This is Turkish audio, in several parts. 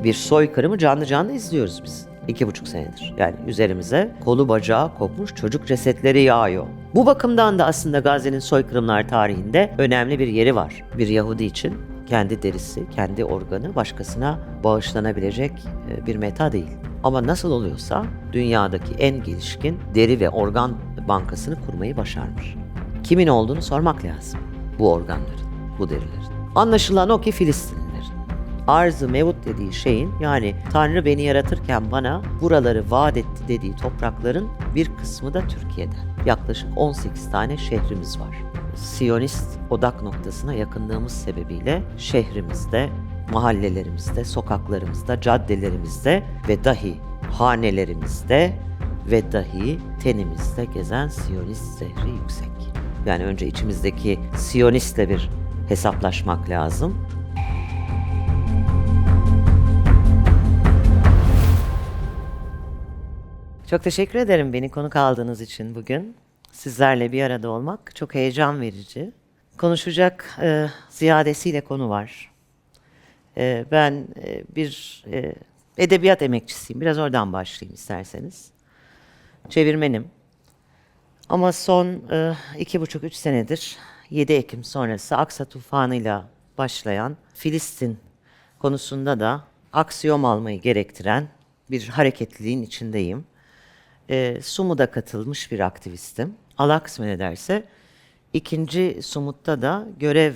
Bir soykırımı canlı canlı izliyoruz biz. 2,5 senedir. Yani üzerimize kolu bacağı kopmuş çocuk cesetleri yağıyor. Bu bakımdan da aslında Gazze'nin soykırımlar tarihinde önemli bir yeri var. Bir Yahudi için kendi derisi, kendi organı başkasına bağışlanabilecek bir meta değil. Ama nasıl oluyorsa dünyadaki en gelişkin deri ve organ bankasını kurmayı başarmış. Kimin olduğunu sormak lazım bu organların, bu derilerin. Anlaşılan o ki Filistinlilerin. Arz-ı mevut dediği şeyin, yani Tanrı beni yaratırken bana buraları vaat etti dediği toprakların bir kısmı da Türkiye'den. Yaklaşık 18 tane şehrimiz var. Siyonist odak noktasına yakınlığımız sebebiyle şehrimizde, mahallelerimizde, sokaklarımızda, caddelerimizde ve dahi hanelerimizde ve dahi tenimizde gezen Siyonist zehri yüksek. Yani önce içimizdeki Siyonistle bir hesaplaşmak lazım. Çok teşekkür ederim beni konuk aldığınız için bugün. Sizlerle bir arada olmak çok heyecan verici. Konuşacak ziyadesiyle konu var. Ben bir edebiyat emekçisiyim. Biraz oradan başlayayım isterseniz. Çevirmenim. Ama son 2,5-3 senedir 7 Ekim sonrası Aksa tufanıyla başlayan Filistin konusunda da aksiyom almayı gerektiren bir hareketliliğin içindeyim. Sumud'a katılmış bir aktivistim. Allah kısmet ederse ikinci Sumut'ta da görev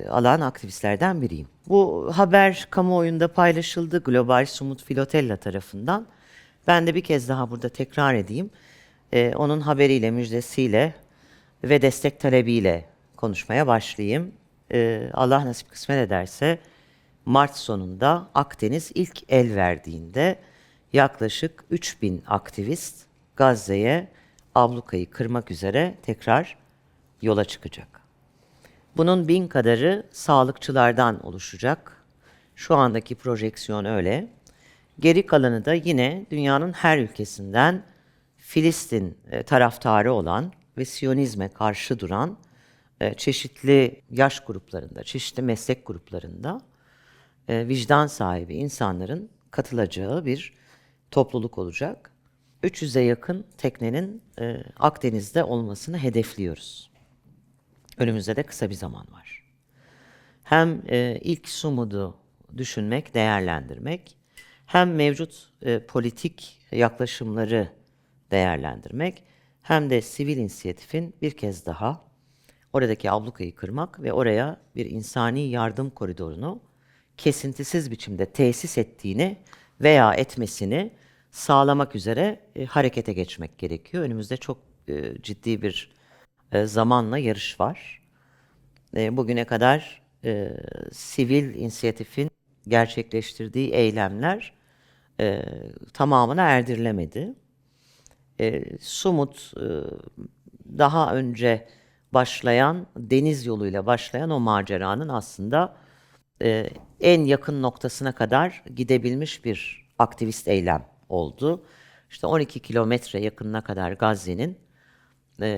alan aktivistlerden biriyim. Bu haber kamuoyunda paylaşıldı Global Sumut Filotella tarafından. Ben de bir kez daha burada tekrar edeyim. Onun haberiyle, müjdesiyle ve destek talebiyle konuşmaya başlayayım. Allah nasip kısmet ederse Mart sonunda Akdeniz ilk el verdiğinde yaklaşık 3.000 aktivist Gazze'ye ablukayı kırmak üzere tekrar yola çıkacak. Bunun 1.000 kadarı sağlıkçılardan oluşacak. Şu andaki projeksiyon öyle. Geri kalanı da yine dünyanın her ülkesinden Filistin taraftarı olan ve Siyonizme karşı duran çeşitli yaş gruplarında, çeşitli meslek gruplarında vicdan sahibi insanların katılacağı bir topluluk olacak. 300'e yakın teknenin Akdeniz'de olmasını hedefliyoruz. Önümüzde de kısa bir zaman var. Hem ilk Sumud'u düşünmek, değerlendirmek, hem mevcut politik yaklaşımları değerlendirmek, hem de sivil inisiyatifin bir kez daha oradaki ablukayı kırmak ve oraya bir insani yardım koridorunu kesintisiz biçimde tesis ettiğini veya etmesini sağlamak üzere harekete geçmek gerekiyor. Önümüzde çok ciddi bir zamanla yarış var. Bugüne kadar sivil inisiyatifin gerçekleştirdiği eylemler tamamına erdirilemedi. Sumut daha önce başlayan, deniz yoluyla başlayan o maceranın aslında en yakın noktasına kadar gidebilmiş bir aktivist eylem oldu. İşte 12 kilometre yakınına kadar Gazze'nin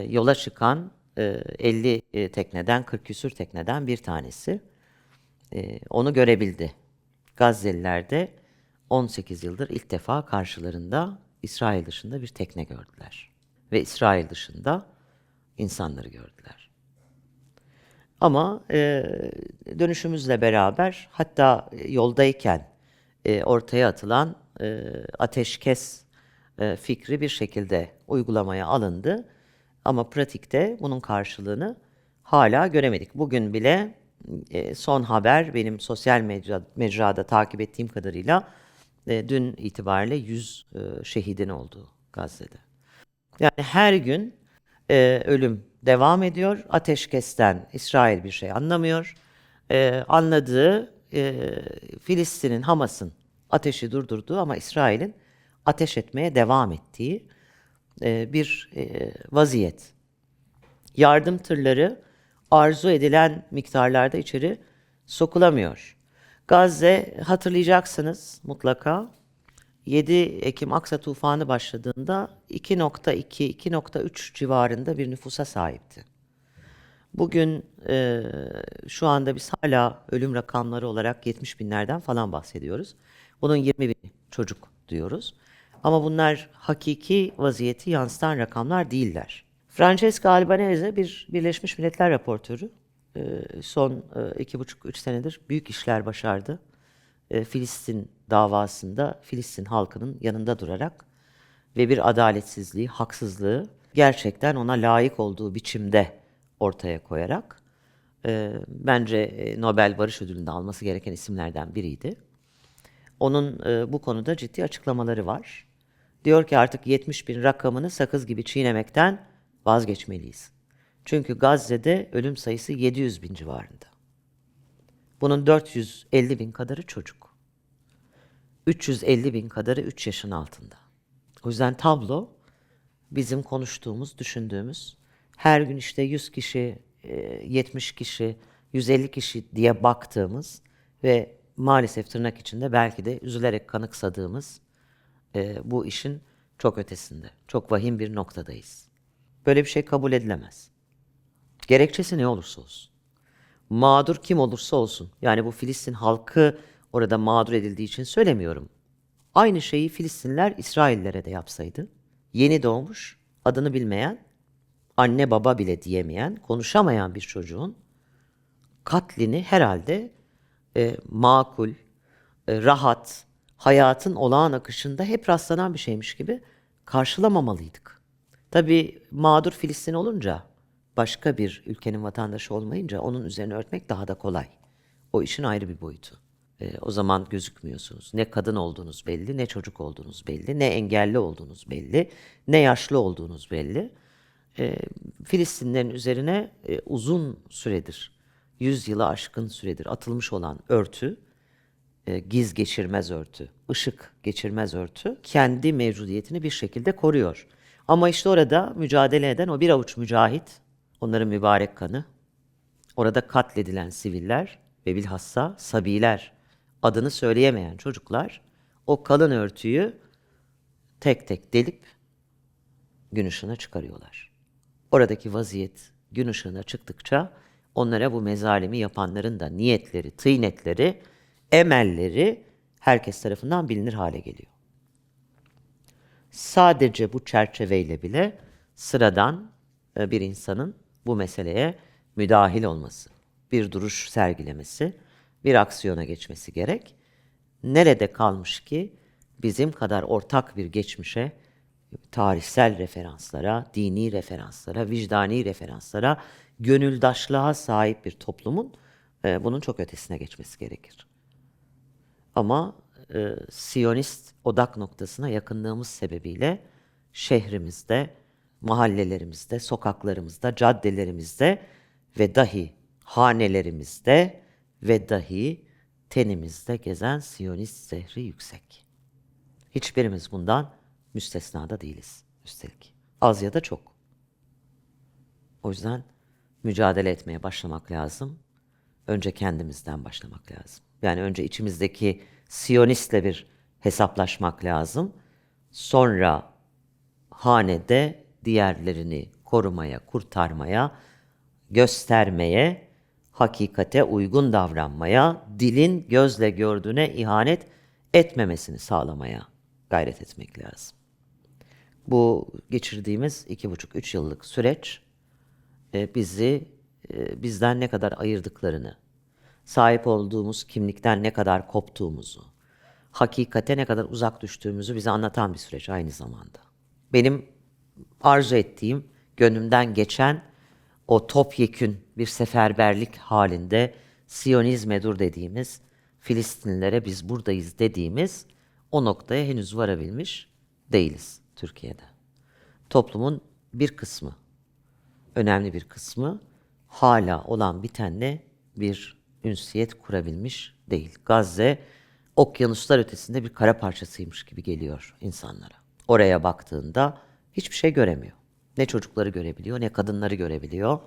yola çıkan 50 tekneden, 40 küsür tekneden bir tanesi onu görebildi. Gazze'liler de 18 yıldır ilk defa karşılarında İsrail dışında bir tekne gördüler. Ve İsrail dışında insanları gördüler. Ama dönüşümüzle beraber, hatta yoldayken ortaya atılan ateşkes fikri bir şekilde uygulamaya alındı. Ama pratikte bunun karşılığını hala göremedik. Bugün bile son haber benim sosyal mecrada takip ettiğim kadarıyla dün itibariyle 100 şehidin olduğu Gazze'de. Yani her gün ölüm devam ediyor. Ateşkesten İsrail bir şey anlamıyor. Anladığı Filistin'in, Hamas'ın ateşi durdurduğu ama İsrail'in ateş etmeye devam ettiği bir vaziyet. Yardım tırları arzu edilen miktarlarda içeri sokulamıyor. Gazze, hatırlayacaksınız mutlaka, 7 Ekim Aksa tufanı başladığında 2,2-2,3 civarında bir nüfusa sahipti. Bugün şu anda biz hala ölüm rakamları olarak 70 binlerden falan bahsediyoruz. Bunun 20 bin çocuk diyoruz. Ama bunlar hakiki vaziyeti yansıtan rakamlar değiller. Francesca Albanese bir Birleşmiş Milletler raportörü. Son 2,5-3 senedir büyük işler başardı. Filistin davasında Filistin halkının yanında durarak ve bir adaletsizliği, haksızlığı gerçekten ona layık olduğu biçimde ortaya koyarak bence Nobel Barış Ödülü'nü de alması gereken isimlerden biriydi. Onun bu konuda ciddi açıklamaları var. Diyor ki artık 70 bin rakamını sakız gibi çiğnemekten vazgeçmeliyiz. Çünkü Gazze'de ölüm sayısı 700 bin civarında. Bunun 450 bin kadarı çocuk. 350 bin kadarı 3 yaşın altında. O yüzden tablo bizim konuştuğumuz, düşündüğümüz, her gün işte 100 kişi, 70 kişi, 150 kişi diye baktığımız ve maalesef tırnak içinde belki de üzülerek kanıksadığımız bu işin çok ötesinde, çok vahim bir noktadayız. Böyle bir şey kabul edilemez. Gerekçesi ne olursa olsun. Mağdur kim olursa olsun. Yani bu Filistin halkı orada mağdur edildiği için söylemiyorum. Aynı şeyi Filistinliler İsraillere de yapsaydı. Yeni doğmuş, adını bilmeyen, anne baba bile diyemeyen, konuşamayan bir çocuğun katlini herhalde makul, rahat, hayatın olağan akışında hep rastlanan bir şeymiş gibi karşılamamalıydık. Tabii mağdur Filistin olunca, başka bir ülkenin vatandaşı olmayınca onun üzerine örtmek daha da kolay. O işin ayrı bir boyutu. O zaman gözükmüyorsunuz. Ne kadın olduğunuz belli, ne çocuk olduğunuz belli, ne engelli olduğunuz belli, ne yaşlı olduğunuz belli. Filistinlerin üzerine uzun süredir, 100 yılı aşkın süredir atılmış olan örtü, giz geçirmez örtü, ışık geçirmez örtü kendi mevcudiyetini bir şekilde koruyor. Ama işte orada mücadele eden o bir avuç mücahit, onların mübarek kanı, orada katledilen siviller ve bilhassa sabiler, adını söyleyemeyen çocuklar o kalın örtüyü tek tek delip gün ışığına çıkarıyorlar. Oradaki vaziyet gün ışığına çıktıkça onlara bu mezalimi yapanların da niyetleri, tıynetleri, emelleri herkes tarafından bilinir hale geliyor. Sadece bu çerçeveyle bile sıradan bir insanın bu meseleye müdahil olması, bir duruş sergilemesi, bir aksiyona geçmesi gerek. Nerede kalmış ki bizim kadar ortak bir geçmişe, tarihsel referanslara, dini referanslara, vicdani referanslara, gönüldaşlığa sahip bir toplumun bunun çok ötesine geçmesi gerekir. Ama Siyonist odak noktasına yakınlığımız sebebiyle şehrimizde, mahallelerimizde, sokaklarımızda, caddelerimizde ve dahi hanelerimizde ve dahi tenimizde gezen Siyonist zehri yüksek. Hiçbirimiz bundan müstesna da değiliz üstelik. Az ya da çok. O yüzden mücadele etmeye başlamak lazım. Önce kendimizden başlamak lazım. Yani önce içimizdeki Siyonistle bir hesaplaşmak lazım. Sonra hanede diğerlerini korumaya, kurtarmaya, göstermeye, hakikate uygun davranmaya, dilin gözle gördüğüne ihanet etmemesini sağlamaya gayret etmek lazım. Bu geçirdiğimiz 2,5-3 yıllık süreç bizden ne kadar ayırdıklarını, sahip olduğumuz kimlikten ne kadar koptuğumuzu, hakikate ne kadar uzak düştüğümüzü bize anlatan bir süreç aynı zamanda. Benim arzu ettiğim, gönlümden geçen o topyekün bir seferberlik halinde Siyonizme dur dediğimiz, Filistinlilere biz buradayız dediğimiz o noktaya henüz varabilmiş değiliz Türkiye'de. Toplumun bir kısmı, önemli bir kısmı hala olan bitenle bir ünsiyet kurabilmiş değil. Gazze okyanuslar ötesinde bir kara parçasıymış gibi geliyor insanlara. Oraya baktığında hiçbir şey göremiyor. Ne çocukları görebiliyor, ne kadınları görebiliyor.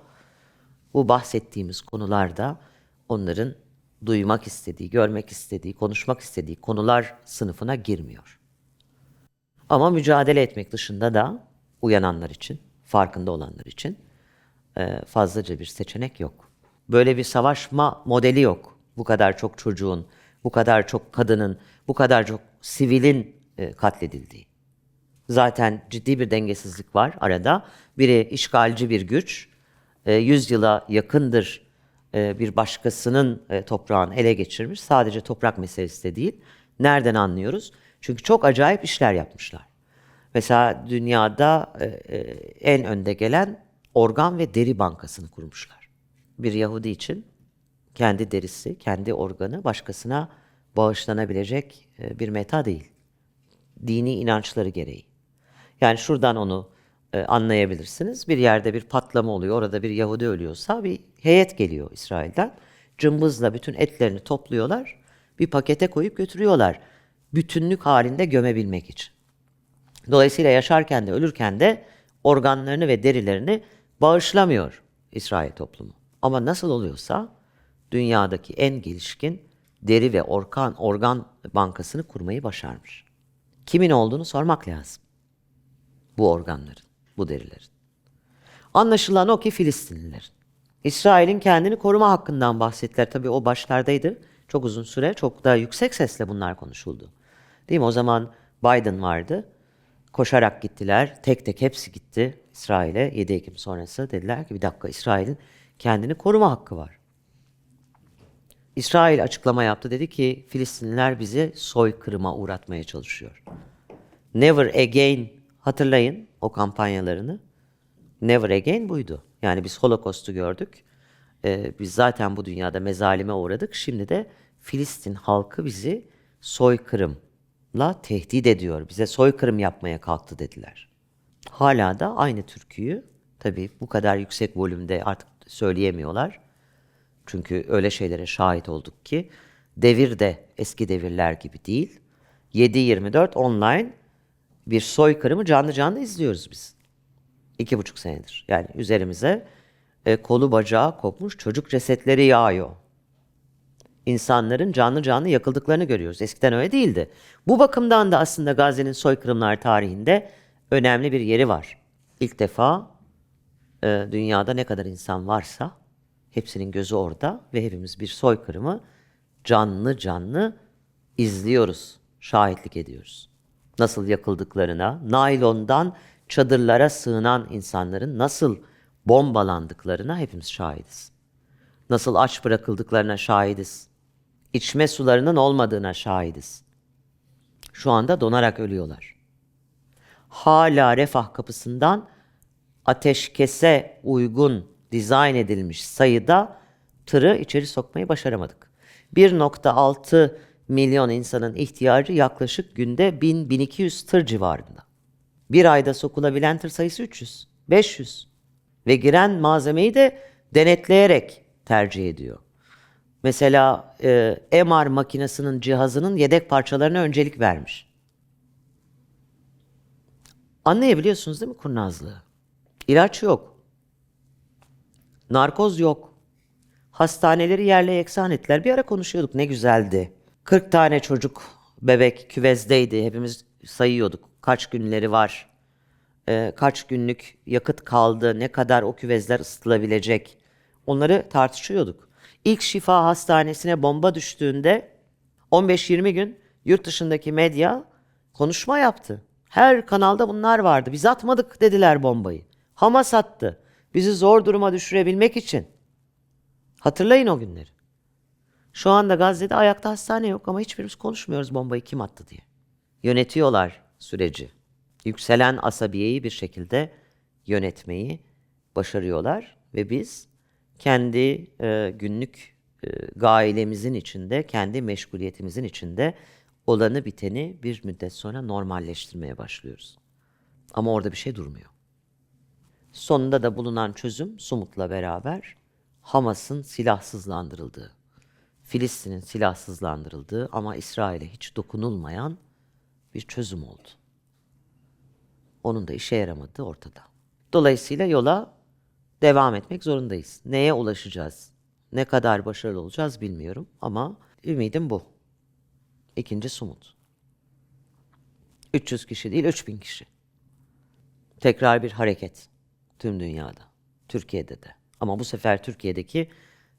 Bu bahsettiğimiz konularda onların duymak istediği, görmek istediği, konuşmak istediği konular sınıfına girmiyor. Ama mücadele etmek dışında da uyananlar için, farkında olanlar için fazlaca bir seçenek yok. Böyle bir savaşma modeli yok. Bu kadar çok çocuğun Bu kadar çok kadının, bu kadar çok sivilin katledildiği. Zaten ciddi bir dengesizlik var arada. Biri işgalci bir güç, 100 yıla yakındır bir başkasının toprağını ele geçirmiş. Sadece toprak meselesi de değil. Nereden anlıyoruz? Çünkü çok acayip işler yapmışlar. Mesela dünyada en önde gelen organ ve deri bankasını kurmuşlar. Bir Yahudi için kendi derisi, kendi organı başkasına bağışlanabilecek bir meta değil. Dini inançları gereği. Yani şuradan onu anlayabilirsiniz. Bir yerde bir patlama oluyor, orada bir Yahudi ölüyorsa bir heyet geliyor İsrail'den. Cımbızla bütün etlerini topluyorlar, bir pakete koyup götürüyorlar. Bütünlük halinde gömebilmek için. Dolayısıyla yaşarken de ölürken de organlarını ve derilerini bağışlamıyor İsrail toplumu. Ama nasıl oluyorsa dünyadaki en gelişkin deri ve organ bankasını kurmayı başarmış. Kimin olduğunu sormak lazım. Bu organların, bu derilerin. Anlaşılan o ki Filistinlilerin. İsrail'in kendini koruma hakkından bahsettiler. Tabii o başlardaydı. Çok uzun süre, çok da yüksek sesle bunlar konuşuldu. Değil mi? O zaman Biden vardı. Koşarak gittiler. Tek tek hepsi gitti İsrail'e. 7 Ekim sonrası dediler ki bir dakika, İsrail'in kendini koruma hakkı var. İsrail açıklama yaptı. Dedi ki Filistinliler bizi soykırıma uğratmaya çalışıyor. Never Again, hatırlayın o kampanyalarını. Never Again buydu. Yani biz Holocaust'u gördük. Biz zaten bu dünyada mezalime uğradık. Şimdi de Filistin halkı bizi soykırımla tehdit ediyor. Bize soykırım yapmaya kalktı dediler. Hala da aynı türküyü tabii bu kadar yüksek volümde artık söyleyemiyorlar. Çünkü öyle şeylere şahit olduk ki devir de eski devirler gibi değil. 7/24 online bir soykırımı canlı canlı izliyoruz biz. 2,5 senedir. Yani üzerimize kolu bacağı kopmuş çocuk cesetleri yağıyor. İnsanların canlı canlı yakıldıklarını görüyoruz. Eskiden öyle değildi. Bu bakımdan da aslında Gazze'nin soykırımlar tarihinde önemli bir yeri var. İlk defa dünyada ne kadar insan varsa hepsinin gözü orada ve hepimiz bir soykırımı canlı canlı izliyoruz, şahitlik ediyoruz. Nasıl yakıldıklarına, naylondan çadırlara sığınan insanların nasıl bombalandıklarına hepimiz şahidiz. Nasıl aç bırakıldıklarına şahidiz. İçme sularının olmadığına şahidiz. Şu anda donarak ölüyorlar. Hala refah kapısından ateşkese uygun dizayn edilmiş sayıda tırı içeri sokmayı başaramadık. 1,6 milyon insanın ihtiyacı yaklaşık günde 1000-1200 tır civarında. Bir ayda sokulabilen tır sayısı 300, 500 ve giren malzemeyi de denetleyerek tercih ediyor. Mesela MR makinesinin cihazının yedek parçalarına öncelik vermiş. Anlayabiliyorsunuz değil mi kurnazlığı? İlaç yok. Narkoz yok. Hastaneleri yerle yeksan ettiler. Bir ara konuşuyorduk, ne güzeldi. 40 tane çocuk, bebek küvezdeydi. Hepimiz sayıyorduk. Kaç günleri var? Kaç günlük yakıt kaldı? Ne kadar o küvezler ısıtılabilecek? Onları tartışıyorduk. İlk şifa hastanesine bomba düştüğünde 15-20 gün yurt dışındaki medya konuşma yaptı. Her kanalda bunlar vardı. Biz atmadık dediler bombayı. Hamas attı. Bizi zor duruma düşürebilmek için. Hatırlayın o günleri. Şu anda Gazze'de ayakta hastane yok ama hiçbirimiz konuşmuyoruz bombayı kim attı diye. Yönetiyorlar süreci. Yükselen asabiyeyi bir şekilde yönetmeyi başarıyorlar ve biz kendi günlük gailemizin içinde, kendi meşguliyetimizin içinde olanı biteni bir müddet sonra normalleştirmeye başlıyoruz. Ama orada bir şey durmuyor. Sonunda da bulunan çözüm Sumut'la beraber Hamas'ın silahsızlandırıldığı, Filistin'in silahsızlandırıldığı ama İsrail'e hiç dokunulmayan bir çözüm oldu. Onun da işe yaramadığı ortada. Dolayısıyla yola devam etmek zorundayız. Neye ulaşacağız? Ne kadar başarılı olacağız bilmiyorum ama ümidim bu. İkinci Sumut. 300 kişi değil 3000 kişi. Tekrar bir hareket tüm dünyada, Türkiye'de de. Ama bu sefer Türkiye'deki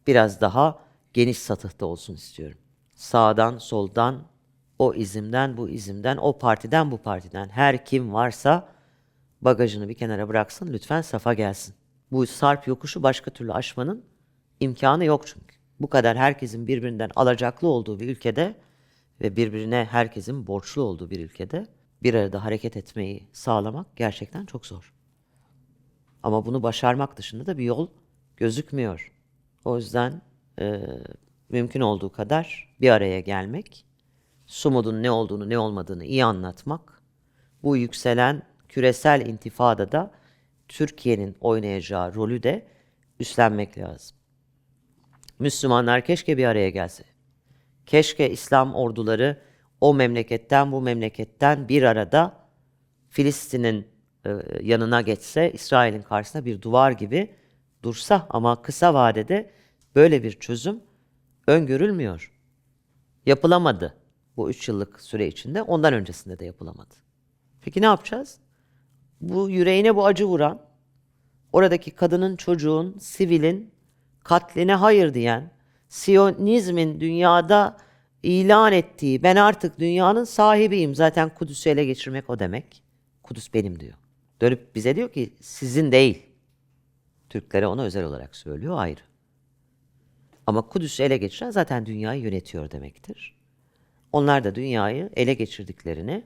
biraz daha geniş satıhta olsun istiyorum. Sağdan, soldan, o izimden, bu izimden, o partiden, bu partiden her kim varsa bagajını bir kenara bıraksın, lütfen safa gelsin. Bu sarp yokuşu başka türlü aşmanın imkanı yok çünkü. Bu kadar herkesin birbirinden alacaklı olduğu bir ülkede ve birbirine herkesin borçlu olduğu bir ülkede bir arada hareket etmeyi sağlamak gerçekten çok zor. Ama bunu başarmak dışında da bir yol gözükmüyor. O yüzden mümkün olduğu kadar bir araya gelmek, Sumud'un ne olduğunu ne olmadığını iyi anlatmak, bu yükselen küresel intifadada Türkiye'nin oynayacağı rolü de üstlenmek lazım. Müslümanlar keşke bir araya gelse. Keşke İslam orduları o memleketten bu memleketten bir arada Filistin'in yanına geçse, İsrail'in karşısında bir duvar gibi dursa, ama kısa vadede böyle bir çözüm öngörülmüyor. Yapılamadı bu 3 yıllık süre içinde, ondan öncesinde de yapılamadı. Peki ne yapacağız? Bu yüreğine bu acı vuran, oradaki kadının, çocuğun, sivilin katline hayır diyen, Siyonizmin dünyada ilan ettiği, ben artık dünyanın sahibiyim, zaten Kudüs'ü ele geçirmek o demek. Kudüs benim diyor. Dönüp bize diyor ki sizin değil. Türklere ona özel olarak söylüyor, ayrı. Ama Kudüs'ü ele geçiren zaten dünyayı yönetiyor demektir. Onlar da dünyayı ele geçirdiklerini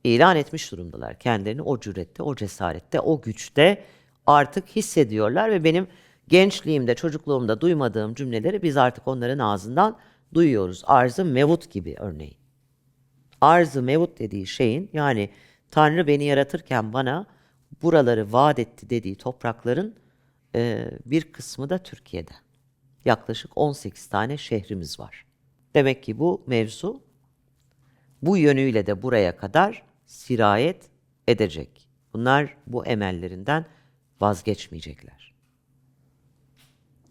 ilan etmiş durumdalar. Kendilerini o cürette, o cesarette, o güçte artık hissediyorlar ve benim gençliğimde, çocukluğumda duymadığım cümleleri biz artık onların ağzından duyuyoruz. Arz-ı mevut gibi örneğin. Arz-ı mevut dediği şeyin, yani Tanrı beni yaratırken bana buraları vaat etti dediği toprakların bir kısmı da Türkiye'de. Yaklaşık 18 tane şehrimiz var. Demek ki bu mevzu bu yönüyle de buraya kadar sirayet edecek. Bunlar bu emellerinden vazgeçmeyecekler.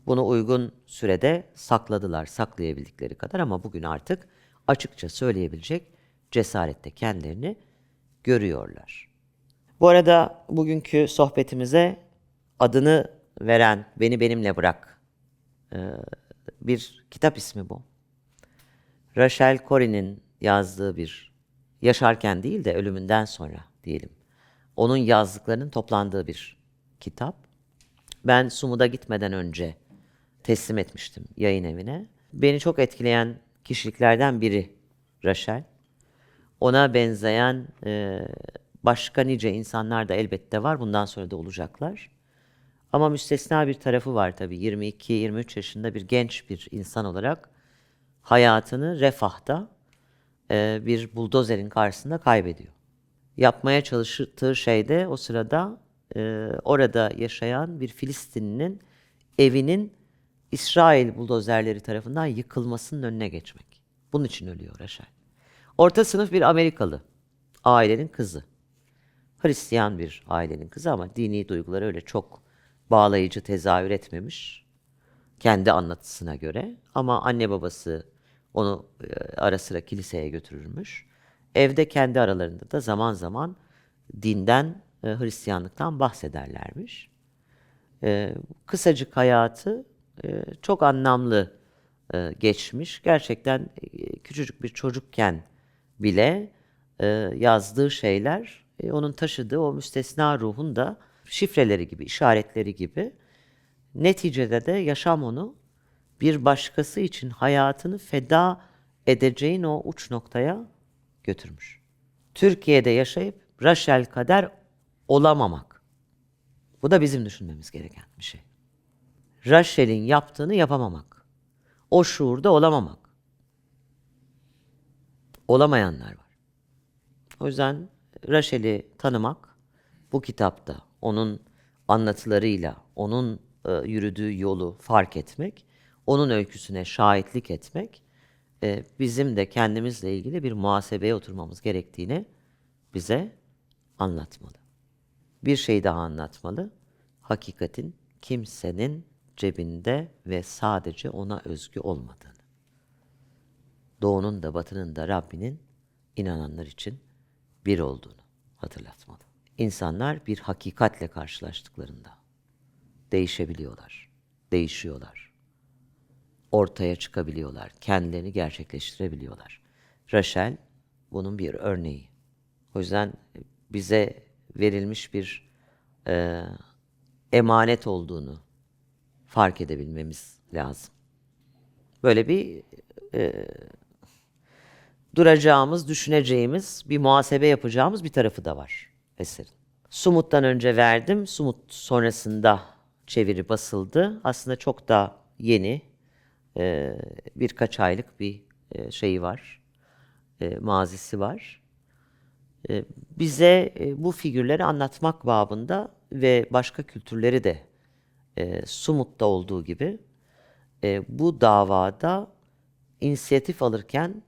Bunu uygun sürede sakladılar, saklayabildikleri kadar, ama bugün artık açıkça söyleyebilecek cesarette kendilerini görüyorlar. Bu arada bugünkü sohbetimize adını veren Beni Benimle Bırak bir kitap ismi bu. Rachel Corrie'nin yazdığı bir, yaşarken değil de ölümünden sonra diyelim, onun yazdıklarının toplandığı bir kitap. Ben Sumud'a gitmeden önce teslim etmiştim yayın evine. Beni çok etkileyen kişiliklerden biri Rachel. Ona benzeyen başka nice insanlar da elbette var. Bundan sonra da olacaklar. Ama müstesna bir tarafı var tabii. 22-23 yaşında bir genç bir insan olarak hayatını refahta bir buldozerin karşısında kaybediyor. Yapmaya çalıştığı şey de o sırada orada yaşayan bir Filistinlinin evinin İsrail buldozerleri tarafından yıkılmasının önüne geçmek. Bunun için ölüyor Rachel. Orta sınıf bir Amerikalı ailenin kızı. Hristiyan bir ailenin kızı ama dini duyguları öyle çok bağlayıcı tezahür etmemiş kendi anlatısına göre. Ama anne babası onu ara sıra kiliseye götürürmüş. Evde kendi aralarında da zaman zaman dinden, Hristiyanlıktan bahsederlermiş. Kısacık hayatı çok anlamlı geçmiş. Gerçekten küçücük bir çocukken bile yazdığı şeyler, onun taşıdığı o müstesna ruhun da şifreleri gibi, işaretleri gibi. Neticede de yaşam onu bir başkası için hayatını feda edeceğin o uç noktaya götürmüş. Türkiye'de yaşayıp Rachel Kader olamamak. Bu da bizim düşünmemiz gereken bir şey. Rachel'in yaptığını yapamamak. O şuurda olamamak. Olamayanlar var. O yüzden Rachel'i tanımak, bu kitapta onun anlatılarıyla, onun yürüdüğü yolu fark etmek, onun öyküsüne şahitlik etmek, bizim de kendimizle ilgili bir muhasebeye oturmamız gerektiğini bize anlatmalı. Bir şey daha anlatmalı. Hakikatin kimsenin cebinde ve sadece ona özgü olmadığını. Doğunun da batının da Rabbinin inananlar için bir olduğunu hatırlatmalı. İnsanlar bir hakikatle karşılaştıklarında değişebiliyorlar, değişiyorlar. ortaya çıkabiliyorlar. Kendilerini gerçekleştirebiliyorlar. Rachel bunun bir örneği. O yüzden bize verilmiş bir emanet olduğunu fark edebilmemiz lazım. Böyle bir duracağımız, düşüneceğimiz, bir muhasebe yapacağımız bir tarafı da var eserin. Sumut'tan önce verdim. Sumut sonrasında çeviri basıldı. Aslında çok da yeni, birkaç aylık bir şeyi var, mazisi var. Bize bu figürleri anlatmak babında ve başka kültürleri de Sumut'ta olduğu gibi bu davada inisiyatif alırken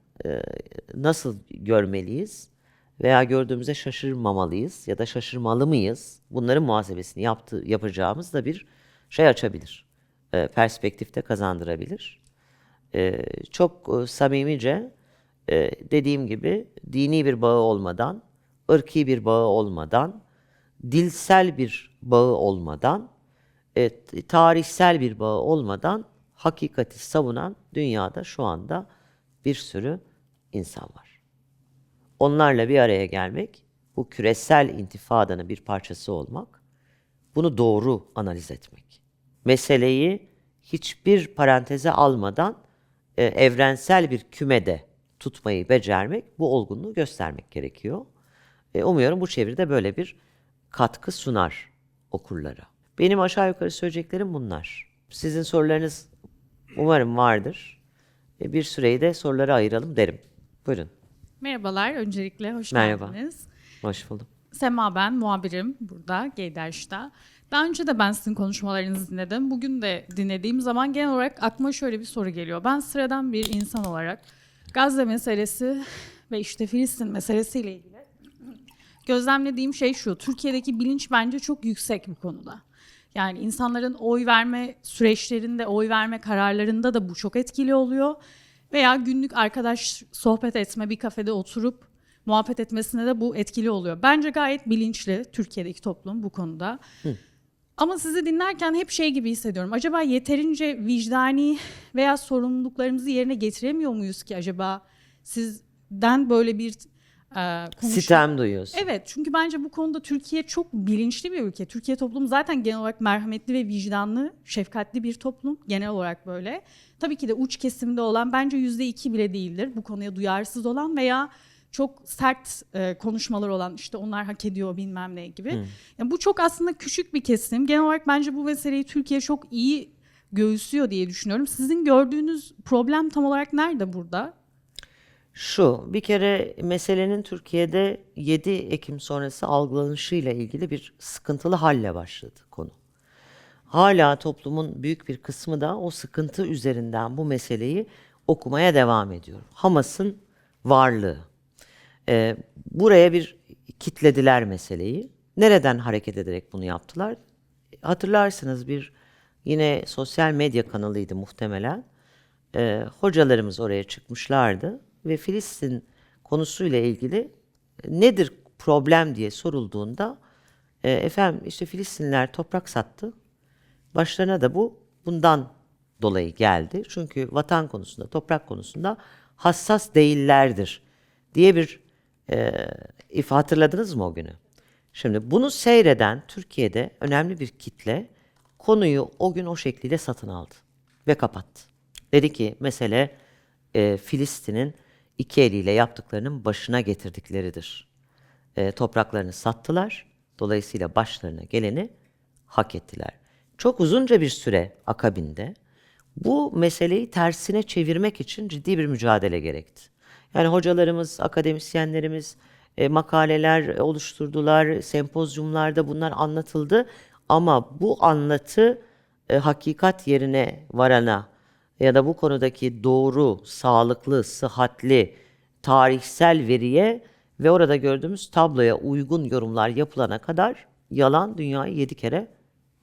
nasıl görmeliyiz veya gördüğümüzde şaşırmamalıyız ya da şaşırmalı mıyız? Bunların muhasebesini yapacağımız da bir şey açabilir. Perspektifte kazandırabilir. Çok samimice dediğim gibi dini bir bağı olmadan, ırki bir bağı olmadan, dilsel bir bağı olmadan, tarihsel bir bağı olmadan hakikati savunan dünyada şu anda bir sürü insan var. Onlarla bir araya gelmek, bu küresel intifadanın bir parçası olmak, bunu doğru analiz etmek. Meseleyi hiçbir paranteze almadan evrensel bir kümede tutmayı becermek, bu olgunluğu göstermek gerekiyor. Umuyorum bu çeviride böyle bir katkı sunar okurlara. Benim aşağı yukarı söyleyeceklerim bunlar. Sizin sorularınız umarım vardır. Bir süreyi de sorulara ayıralım derim. Buyurun. Merhabalar, öncelikle hoş Merhaba. geldiniz. Hoş buldum. Sema ben, muhabirim burada, Geyderş'ta. Daha önce de ben sizin konuşmalarınızı dinledim. Bugün de dinlediğim zaman genel olarak aklıma şöyle bir soru geliyor. Ben sıradan bir insan olarak Gazze meselesi ve işte Filistin meselesiyle ilgili gözlemlediğim şey şu. Türkiye'deki bilinç bence çok yüksek bu konuda. Yani insanların oy verme süreçlerinde, oy verme kararlarında da bu çok etkili oluyor. Veya günlük arkadaş sohbet etme, bir kafede oturup muhabbet etmesine de bu etkili oluyor. Bence gayet bilinçli Türkiye'deki toplum bu konuda. Ama sizi dinlerken hep şey gibi hissediyorum. Acaba yeterince vicdani veya sorumluluklarımızı yerine getiremiyor muyuz ki acaba? Sizden böyle bir Sitem duyuyorsun. Evet, çünkü bence bu konuda Türkiye çok bilinçli bir ülke. Türkiye toplumu zaten genel olarak merhametli ve vicdanlı, şefkatli bir toplum. Genel olarak böyle. Tabii ki de uç kesimde olan bence %2 bile değildir. Bu konuya duyarsız olan veya çok sert konuşmalar olan, işte onlar hak ediyor bilmem ne gibi. Yani bu çok aslında küçük bir kesim. Genel olarak bence bu meseleyi Türkiye çok iyi göğüslüyor diye düşünüyorum. Sizin gördüğünüz problem tam olarak nerede burada? Şu, bir kere meselenin Türkiye'de 7 Ekim sonrası algılanışıyla ilgili bir sıkıntılı halle başladı konu. Hala toplumun büyük bir kısmı da o sıkıntı üzerinden bu meseleyi okumaya devam ediyor. Hamas'ın varlığı. Buraya bir kitlediler meseleyi. Nereden hareket ederek bunu yaptılar? Hatırlarsınız bir yine sosyal medya kanalıydı muhtemelen. Hocalarımız oraya çıkmışlardı ve Filistin konusuyla ilgili nedir problem diye sorulduğunda efendim işte Filistinliler toprak sattı. Başlarına da bundan dolayı geldi. Çünkü vatan konusunda, toprak konusunda hassas değillerdir diye bir hatırladınız mı o günü? Şimdi bunu seyreden Türkiye'de önemli bir kitle konuyu o gün o şekliyle satın aldı ve kapattı. Dedi ki mesele Filistin'in iki eliyle yaptıklarının başına getirdikleridir. Topraklarını sattılar. Dolayısıyla başlarına geleni hak ettiler. Çok uzunca bir süre akabinde bu meseleyi tersine çevirmek için ciddi bir mücadele gerekti. Yani hocalarımız, akademisyenlerimiz makaleler oluşturdular, sempozyumlarda bunlar anlatıldı. Ama bu anlatı hakikat yerine varana ya da bu konudaki doğru, sağlıklı, sıhhatli, tarihsel veriye ve orada gördüğümüz tabloya uygun yorumlar yapılana kadar yalan dünyayı 7 kere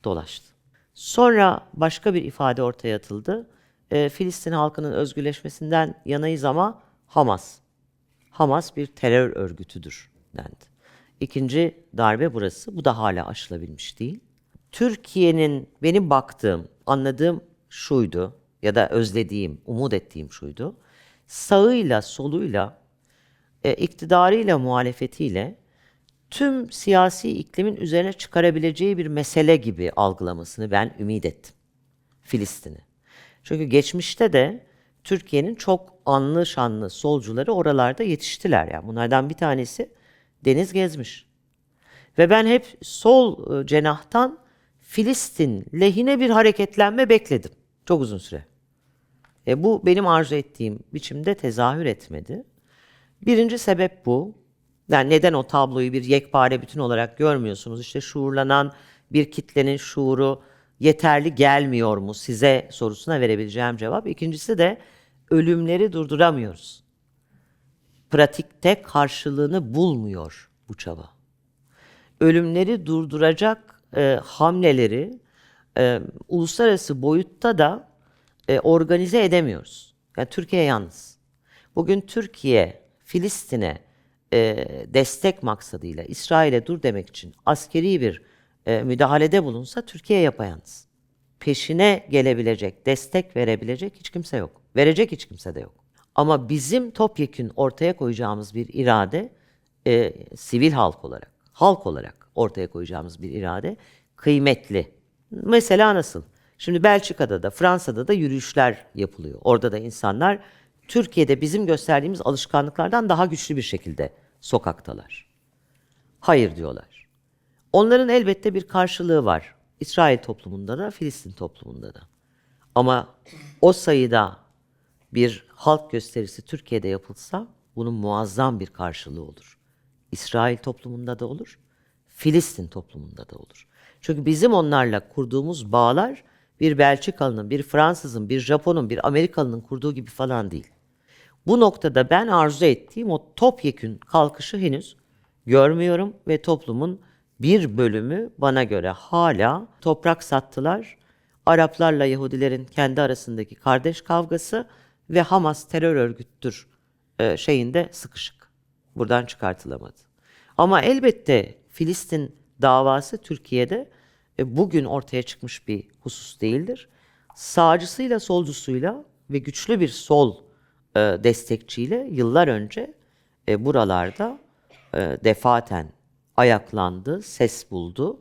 dolaştı. Sonra başka bir ifade ortaya atıldı. Filistin halkının özgürleşmesinden yanayız ama Hamas bir terör örgütüdür dendi. İkinci darbe burası. Bu da hala aşılabilmiş değil. Türkiye'nin benim baktığım, anladığım şuydu. ya da özlediğim, umut ettiğim şuydu. Sağıyla, soluyla, iktidarıyla, muhalefetiyle tüm siyasi iklimin üzerine çıkarabileceği bir mesele gibi algılamasını ben ümit ettim. Filistin'i. Çünkü geçmişte de Türkiye'nin çok anlı şanlı solcuları oralarda yetiştiler. Yani bunlardan bir tanesi Deniz Gezmiş. Ve ben hep sol cenahtan Filistin lehine bir hareketlenme bekledim. Çok uzun süre. Bu benim arzu ettiğim biçimde tezahür etmedi. Birinci sebep bu. Yani neden o tabloyu bir yekpare bütün olarak görmüyorsunuz? İşte şuurlanan bir kitlenin şuuru yeterli gelmiyor mu size sorusuna verebileceğim cevap. İkincisi de ölümleri durduramıyoruz. Pratikte karşılığını bulmuyor bu çaba. Ölümleri durduracak hamleleri uluslararası boyutta da organize edemiyoruz. Yani Türkiye yalnız. Bugün Türkiye Filistin'e destek maksadıyla İsrail'e dur demek için askeri bir müdahalede bulunsa Türkiye yapayalnız. Peşine gelebilecek, destek verebilecek hiç kimse yok. Verecek hiç kimse de yok. Ama bizim topyekün ortaya koyacağımız bir irade, sivil halk olarak ortaya koyacağımız bir irade kıymetli. Mesela nasıl? Şimdi Belçika'da da Fransa'da da yürüyüşler yapılıyor. Orada da insanlar Türkiye'de bizim gösterdiğimiz alışkanlıklardan daha güçlü bir şekilde sokaktalar. Hayır diyorlar. Onların elbette bir karşılığı var. İsrail toplumunda da, Filistin toplumunda da. Ama o sayıda bir halk gösterisi Türkiye'de yapılsa bunun muazzam bir karşılığı olur. İsrail toplumunda da olur, Filistin toplumunda da olur. Çünkü bizim onlarla kurduğumuz bağlar bir Belçikalı'nın, bir Fransız'ın, bir Japon'un, bir Amerikalı'nın kurduğu gibi falan değil. Bu noktada ben arzu ettiğim o topyekün kalkışı henüz görmüyorum ve toplumun bir bölümü bana göre hala toprak sattılar. Araplarla Yahudilerin kendi arasındaki kardeş kavgası ve Hamas terör örgüttür şeyinde sıkışık. Buradan çıkartılamadı. Ama elbette Filistin davası Türkiye'de bugün ortaya çıkmış bir husus değildir. Sağcısıyla solcusuyla ve güçlü bir sol destekçiyle yıllar önce buralarda defaten ayaklandı, ses buldu,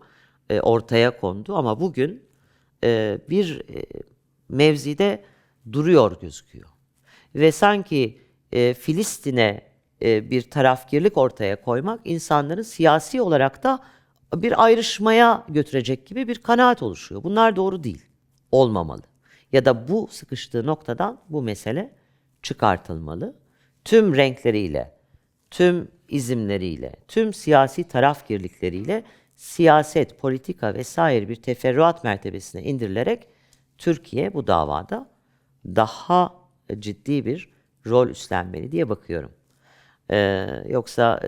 ortaya kondu. Ama bugün bir mevzide duruyor gözüküyor. Ve sanki Filistin'e bir tarafgirlik ortaya koymak insanların siyasi olarak da bir ayrışmaya götürecek gibi bir kanaat oluşuyor. Bunlar doğru değil, olmamalı. Ya da bu sıkıştığı noktadan bu mesele çıkartılmalı. Tüm renkleriyle, tüm izimleriyle, tüm siyasi tarafgirlikleriyle siyaset, politika vesaire bir teferruat mertebesine indirilerek Türkiye bu davada daha ciddi bir rol üstlenmeli diye bakıyorum. Yoksa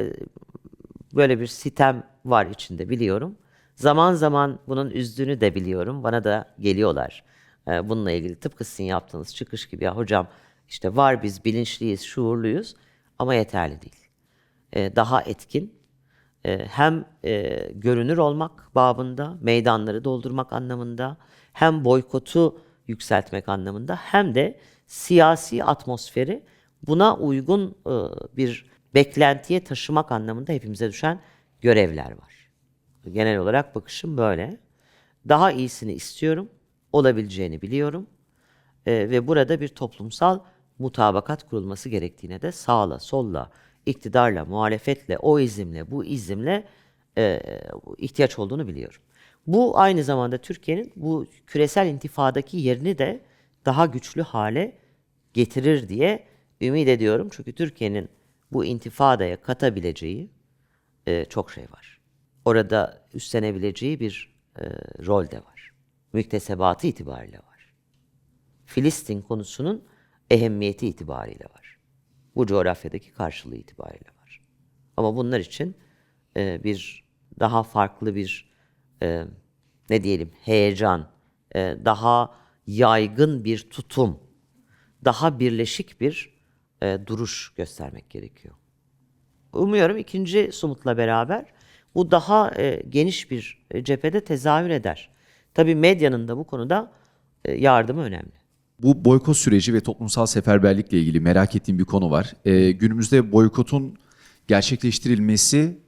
böyle bir sitem var içinde biliyorum. Zaman zaman bunun üzdüğünü de biliyorum. Bana da geliyorlar. Bununla ilgili tıpkı sizin yaptığınız çıkış gibi. Ya hocam işte var biz bilinçliyiz, şuurluyuz ama yeterli değil. Daha etkin, hem görünür olmak babında, meydanları doldurmak anlamında, hem boykotu yükseltmek anlamında, hem de siyasi atmosferi buna uygun bir beklentiye taşımak anlamında hepimize düşen görevler var. Genel olarak bakışım böyle. Daha iyisini istiyorum, olabileceğini biliyorum ve burada bir toplumsal mutabakat kurulması gerektiğine de sağla, solla, iktidarla, muhalefetle, o izimle, bu izimle ihtiyaç olduğunu biliyorum. Bu aynı zamanda Türkiye'nin bu küresel intifadaki yerini de daha güçlü hale getirir diye ümit ediyorum. Çünkü Türkiye'nin bu intifadaya katabileceği çok şey var. Orada üstlenebileceği bir rol de var. Müktesebatı itibariyle var. Filistin konusunun ehemmiyeti itibariyle var. Bu coğrafyadaki karşılığı itibariyle var. Ama bunlar için bir daha farklı bir ne diyelim heyecan, daha yaygın bir tutum, daha birleşik bir duruş göstermek gerekiyor. Umuyorum ikinci somutla beraber bu daha geniş bir cephede tezahür eder. Tabii medyanın da bu konuda yardımı önemli. Bu boykot süreci ve toplumsal seferberlikle ilgili merak ettiğim bir konu var. Günümüzde boykotun gerçekleştirilmesi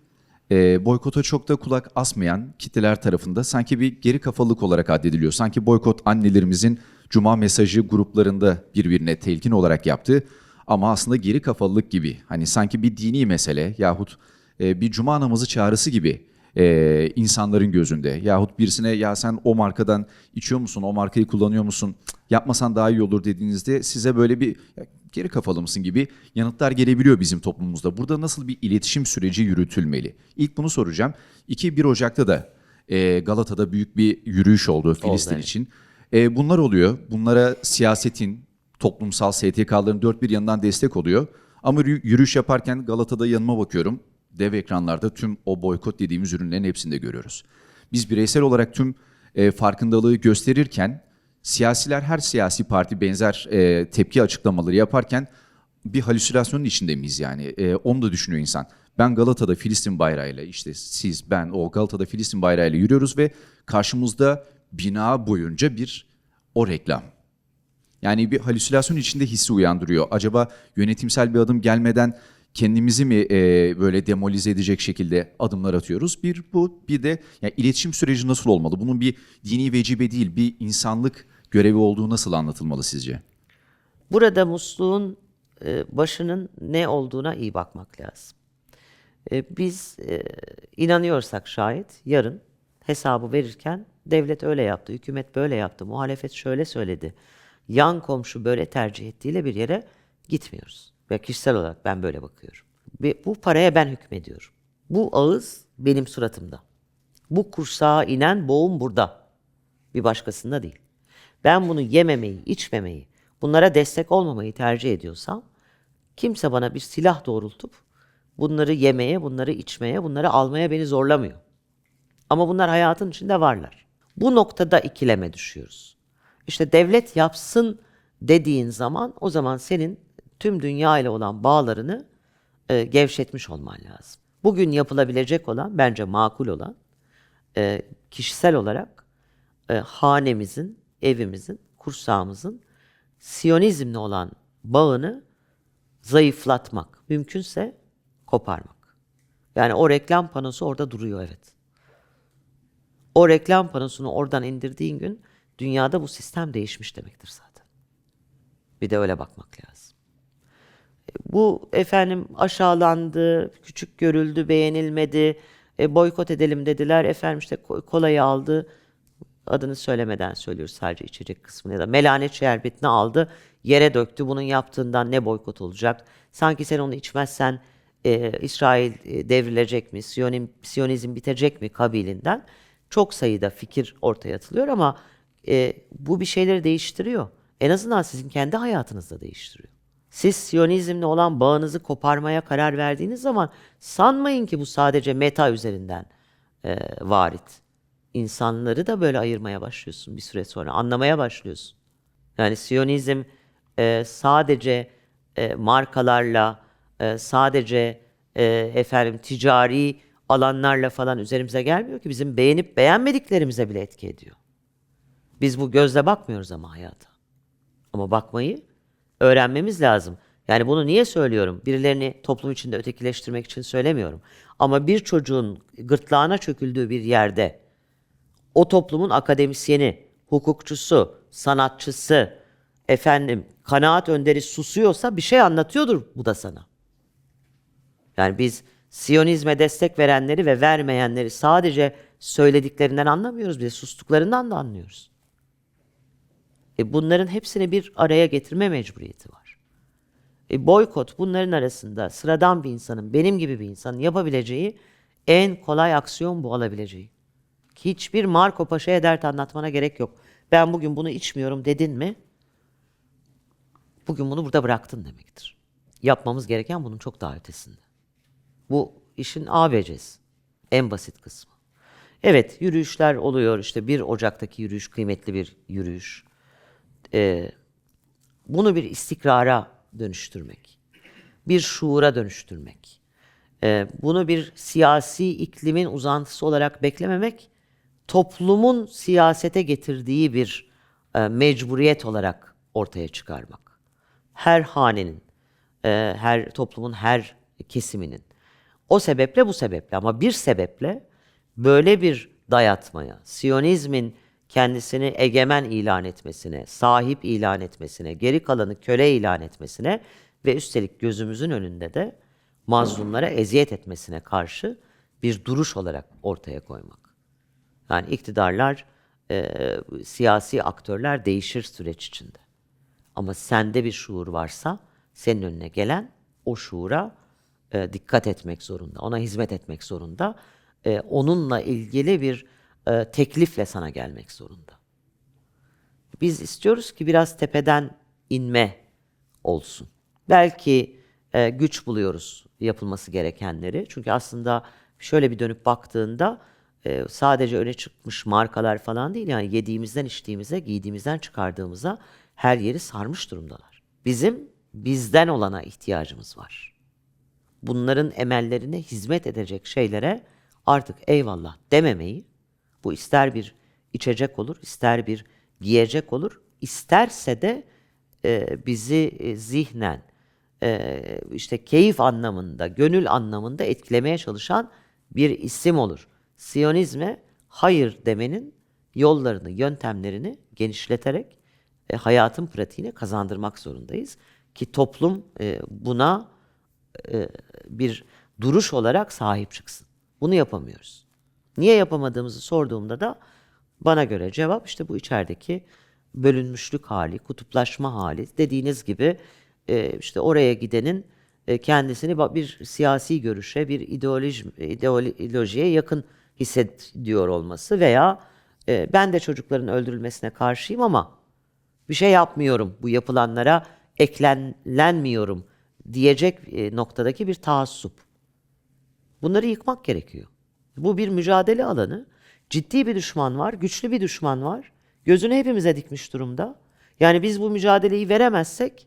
boykota çok da kulak asmayan kitleler tarafında sanki bir geri kafalılık olarak addediliyor. Sanki boykot annelerimizin cuma mesajı gruplarında birbirine telkin olarak yaptığı ama aslında geri kafalılık gibi. Hani sanki bir dini mesele yahut bir cuma namazı çağrısı gibi insanların gözünde. Yahut birisine ya sen o markadan içiyor musun, o markayı kullanıyor musun, cık, yapmasan daha iyi olur dediğinizde size böyle bir ya, geri kafalı mısın gibi yanıtlar gelebiliyor bizim toplumumuzda. Burada nasıl bir iletişim süreci yürütülmeli? İlk bunu soracağım. 1 Ocak'ta da Galata'da büyük bir yürüyüş oldu Filistin evet. için. Bunlar oluyor. Bunlara siyasetin, toplumsal STK'ların dört bir yanından destek oluyor. Ama yürüyüş yaparken Galata'da yanıma bakıyorum. Dev ekranlarda tüm o boykot dediğimiz ürünlerin hepsini de görüyoruz. Biz bireysel olarak tüm farkındalığı gösterirken siyasiler her siyasi parti benzer tepki açıklamaları yaparken bir halüsinasyonun içinde miyiz yani? Onu da düşünüyor insan. Ben Galata'da Filistin bayrağıyla işte siz ben o Galata'da Filistin bayrağıyla yürüyoruz ve karşımızda bina boyunca o reklam. Yani bir halüsinasyon içinde hissi uyandırıyor. Acaba yönetimsel bir adım gelmeden kendimizi mi böyle demolize edecek şekilde adımlar atıyoruz? Bir bu, bir de yani iletişim süreci nasıl olmalı? Bunun bir dini vecibe değil, bir insanlık görevi olduğu nasıl anlatılmalı sizce? Burada musluğun başının ne olduğuna iyi bakmak lazım. Biz inanıyorsak şayet yarın hesabı verirken devlet öyle yaptı, hükümet böyle yaptı, muhalefet şöyle söyledi, yan komşu böyle tercih ettiğiyle bir yere gitmiyoruz. Ve kişisel olarak ben böyle bakıyorum. Ve bu paraya ben hükmediyorum. Bu ağız benim suratımda. Bu kursağa inen boğum burada. Bir başkasında değil. Ben bunu yememeyi, içmemeyi, bunlara destek olmamayı tercih ediyorsam kimse bana bir silah doğrultup bunları yemeye, bunları içmeye, bunları almaya beni zorlamıyor. Ama bunlar hayatın içinde varlar. Bu noktada ikileme düşüyoruz. İşte devlet yapsın dediğin zaman o zaman senin tüm dünya ile olan bağlarını gevşetmiş olman lazım. Bugün yapılabilecek olan, bence makul olan, kişisel olarak hanemizin, evimizin, kursağımızın Siyonizmle olan bağını zayıflatmak, mümkünse koparmak. Yani o reklam panosu orada duruyor, evet. O reklam panosunu oradan indirdiğin gün dünyada bu sistem değişmiş demektir zaten. Bir de öyle bakmak lazım. Bu efendim aşağılandı, küçük görüldü, beğenilmedi, boykot edelim dediler. Efendim işte kolayı aldı, adını söylemeden söylüyoruz sadece içecek kısmını ya da melanet şerbetini aldı, yere döktü. Bunun yaptığından ne boykot olacak? Sanki sen onu içmezsen İsrail devrilecek mi, Siyonizm bitecek mi kabilinden çok sayıda fikir ortaya atılıyor ama bu bir şeyleri değiştiriyor. En azından sizin kendi hayatınızda değiştiriyor. Siz Siyonizmle olan bağınızı koparmaya karar verdiğiniz zaman sanmayın ki bu sadece meta üzerinden varit. İnsanları da böyle ayırmaya başlıyorsun bir süre sonra, anlamaya başlıyorsun. Yani Siyonizm sadece markalarla, sadece efendim ticari alanlarla falan üzerimize gelmiyor ki bizim beğenip beğenmediklerimize bile etki ediyor. Biz bu gözle bakmıyoruz ama hayata. Ama bakmayı öğrenmemiz lazım. Yani bunu niye söylüyorum? Birilerini toplum içinde ötekileştirmek için söylemiyorum. Ama bir çocuğun gırtlağına çöküldüğü bir yerde o toplumun akademisyeni, hukukçusu, sanatçısı, efendim kanaat önderi susuyorsa bir şey anlatıyordur bu da sana. Yani biz Siyonizme destek verenleri ve vermeyenleri sadece söylediklerinden anlamıyoruz. Bir de sustuklarından da anlıyoruz. Bunların hepsini bir araya getirme mecburiyeti var. Boykot bunların arasında sıradan bir insanın, benim gibi bir insanın yapabileceği en kolay aksiyon bu alabileceği. Hiçbir Marco Paşa'ya dert anlatmana gerek yok. Ben bugün bunu içmiyorum dedin mi, bugün bunu burada bıraktın demektir. Yapmamız gereken bunun çok daha ötesinde. Bu işin ABC'si. En basit kısmı. Evet, yürüyüşler oluyor. İşte 1 Ocak'taki yürüyüş kıymetli bir yürüyüş. Bunu bir istikrara dönüştürmek. Bir şuura dönüştürmek. Bunu bir siyasi iklimin uzantısı olarak beklememek, toplumun siyasete getirdiği bir mecburiyet olarak ortaya çıkarmak. Her hanenin, her toplumun her kesiminin. O sebeple bu sebeple ama bir sebeple böyle bir dayatmaya, Siyonizmin kendisini egemen ilan etmesine, sahip ilan etmesine, geri kalanı köle ilan etmesine ve üstelik gözümüzün önünde de mazlumlara eziyet etmesine karşı bir duruş olarak ortaya koymak. Yani iktidarlar, siyasi aktörler değişir süreç içinde. Ama sende bir şuur varsa senin önüne gelen o şuura dikkat etmek zorunda, ona hizmet etmek zorunda. Onunla ilgili bir teklifle sana gelmek zorunda. Biz istiyoruz ki biraz tepeden inme olsun. Belki güç buluyoruz yapılması gerekenleri. Çünkü aslında şöyle bir dönüp baktığında sadece öne çıkmış markalar falan değil. Yani yediğimizden içtiğimize, giydiğimizden çıkardığımıza her yeri sarmış durumdalar. Bizim bizden olana ihtiyacımız var. Bunların emellerine hizmet edecek şeylere artık eyvallah dememeyi, bu ister bir içecek olur, ister bir giyecek olur, isterse de bizi zihnen, işte keyif anlamında, gönül anlamında etkilemeye çalışan bir isim olur. Siyonizme hayır demenin yollarını, yöntemlerini genişleterek hayatın pratiğine kazandırmak zorundayız. Ki toplum buna bir duruş olarak sahip çıksın. Bunu yapamıyoruz. Niye yapamadığımızı sorduğumda da bana göre cevap işte bu içerideki bölünmüşlük hali, kutuplaşma hali. Dediğiniz gibi işte oraya gidenin kendisini bir siyasi görüşe, bir ideolojiye yakın hissediyor olması veya ben de çocukların öldürülmesine karşıyım ama bir şey yapmıyorum, bu yapılanlara eklenmiyorum diyecek noktadaki bir taassup. Bunları yıkmak gerekiyor. Bu bir mücadele alanı. Ciddi bir düşman var, güçlü bir düşman var. Gözünü hepimize dikmiş durumda. Yani biz bu mücadeleyi veremezsek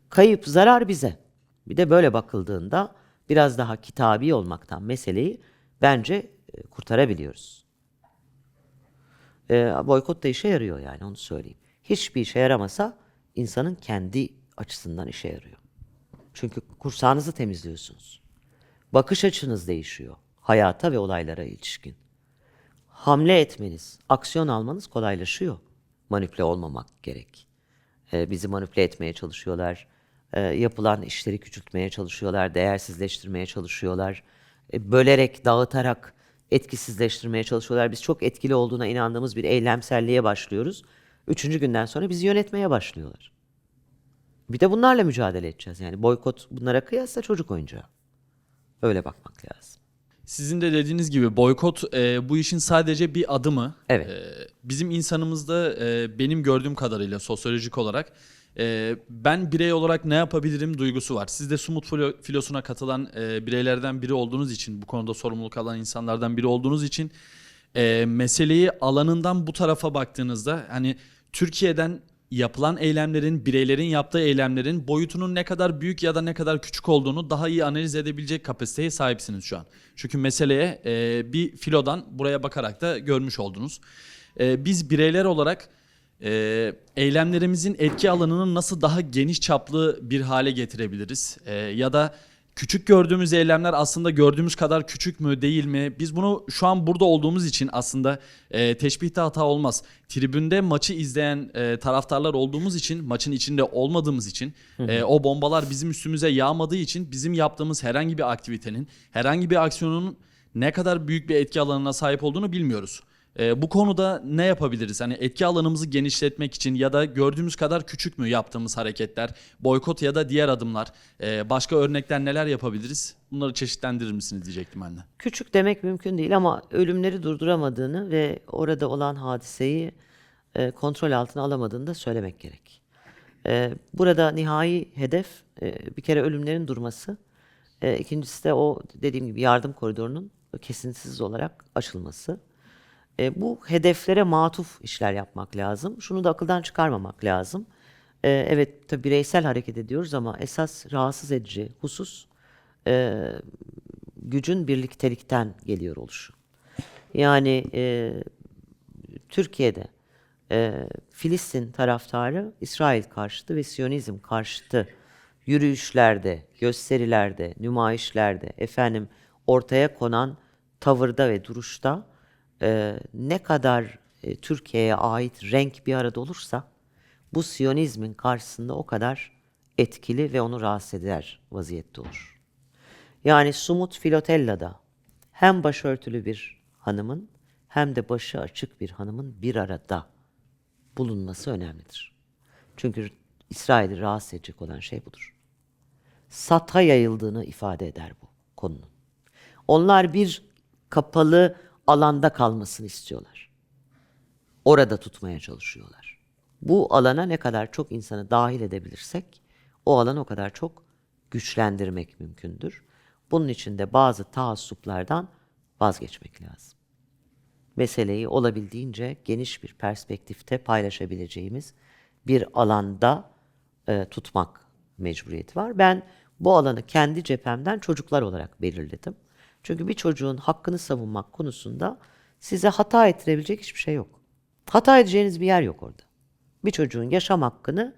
kayıp, zarar bize. Bir de böyle bakıldığında biraz daha kitabi olmaktan meseleyi bence kurtarabiliyoruz. Boykot da işe yarıyor yani onu söyleyeyim. Hiçbir işe yaramasa insanın kendi açısından işe yarıyor. Çünkü kursağınızı temizliyorsunuz. Bakış açınız değişiyor. Hayata ve olaylara ilişkin. Hamle etmeniz, aksiyon almanız kolaylaşıyor. Manipüle olmamak gerek. Bizi manipüle etmeye çalışıyorlar. Yapılan işleri küçültmeye çalışıyorlar, değersizleştirmeye çalışıyorlar. Bölerek, dağıtarak etkisizleştirmeye çalışıyorlar. Biz çok etkili olduğuna inandığımız bir eylemselliğe başlıyoruz. 3. günden sonra bizi yönetmeye başlıyorlar. Bir de bunlarla mücadele edeceğiz. Yani boykot bunlara kıyasla çocuk oyuncağı. Öyle bakmak lazım. Sizin de dediğiniz gibi boykot bu işin sadece bir adımı. Evet. Bizim insanımızda benim gördüğüm kadarıyla sosyolojik olarak ben birey olarak ne yapabilirim duygusu var. Siz de Sumut Filosu'na katılan bireylerden biri olduğunuz için, bu konuda sorumluluk alan insanlardan biri olduğunuz için meseleyi alanından bu tarafa baktığınızda hani Türkiye'den yapılan eylemlerin, bireylerin yaptığı eylemlerin boyutunun ne kadar büyük ya da ne kadar küçük olduğunu daha iyi analiz edebilecek kapasiteye sahipsiniz şu an. Çünkü meseleye bir filodan buraya bakarak da görmüş oldunuz. Biz bireyler olarak eylemlerimizin etki alanını nasıl daha geniş çaplı bir hale getirebiliriz? Ya da küçük gördüğümüz eylemler aslında gördüğümüz kadar küçük mü değil mi? Biz bunu şu an burada olduğumuz için aslında teşbihte hata olmaz. Tribünde maçı izleyen taraftarlar olduğumuz için, maçın içinde olmadığımız için, o bombalar bizim üstümüze yağmadığı için bizim yaptığımız herhangi bir aktivitenin, herhangi bir aksiyonun ne kadar büyük bir etki alanına sahip olduğunu bilmiyoruz. Bu konuda ne yapabiliriz? Hani etki alanımızı genişletmek için ya da gördüğümüz kadar küçük mü yaptığımız hareketler, boykot ya da diğer adımlar, başka örnekler neler yapabiliriz? Bunları çeşitlendirir misiniz diyecektim anne. Küçük demek mümkün değil ama ölümleri durduramadığını ve orada olan hadiseyi kontrol altına alamadığını da söylemek gerek. Burada nihai hedef bir kere ölümlerin durması. İkincisi de o dediğim gibi yardım koridorunun kesintisiz olarak açılması. Bu hedeflere matuf işler yapmak lazım. Şunu da akıldan çıkarmamak lazım. Evet tabii bireysel hareket ediyoruz ama esas rahatsız edici husus gücün birliktelikten geliyor oluşu. Yani Türkiye'de Filistin taraftarı İsrail karşıtı ve Siyonizm karşıtı yürüyüşlerde, gösterilerde, nümayişlerde, ortaya konan tavırda ve duruşta ne kadar Türkiye'ye ait renk bir arada olursa bu Siyonizmin karşısında o kadar etkili ve onu rahatsız eder vaziyette olur. Yani Sumut Filotella'da hem başörtülü bir hanımın hem de başı açık bir hanımın bir arada bulunması önemlidir. Çünkü İsrail'i rahatsız edecek olan şey budur. Sata yayıldığını ifade eder bu konunun. Onlar bir kapalı alanda kalmasını istiyorlar. Orada tutmaya çalışıyorlar. Bu alana ne kadar çok insanı dahil edebilirsek o alanı o kadar çok güçlendirmek mümkündür. Bunun için de bazı taassuplardan vazgeçmek lazım. Meseleyi olabildiğince geniş bir perspektifte paylaşabileceğimiz bir alanda tutmak mecburiyeti var. Ben bu alanı kendi cephemden çocuklar olarak belirledim. Çünkü bir çocuğun hakkını savunmak konusunda size hata ettirebilecek hiçbir şey yok. Hata edeceğiniz bir yer yok orada. Bir çocuğun yaşam hakkını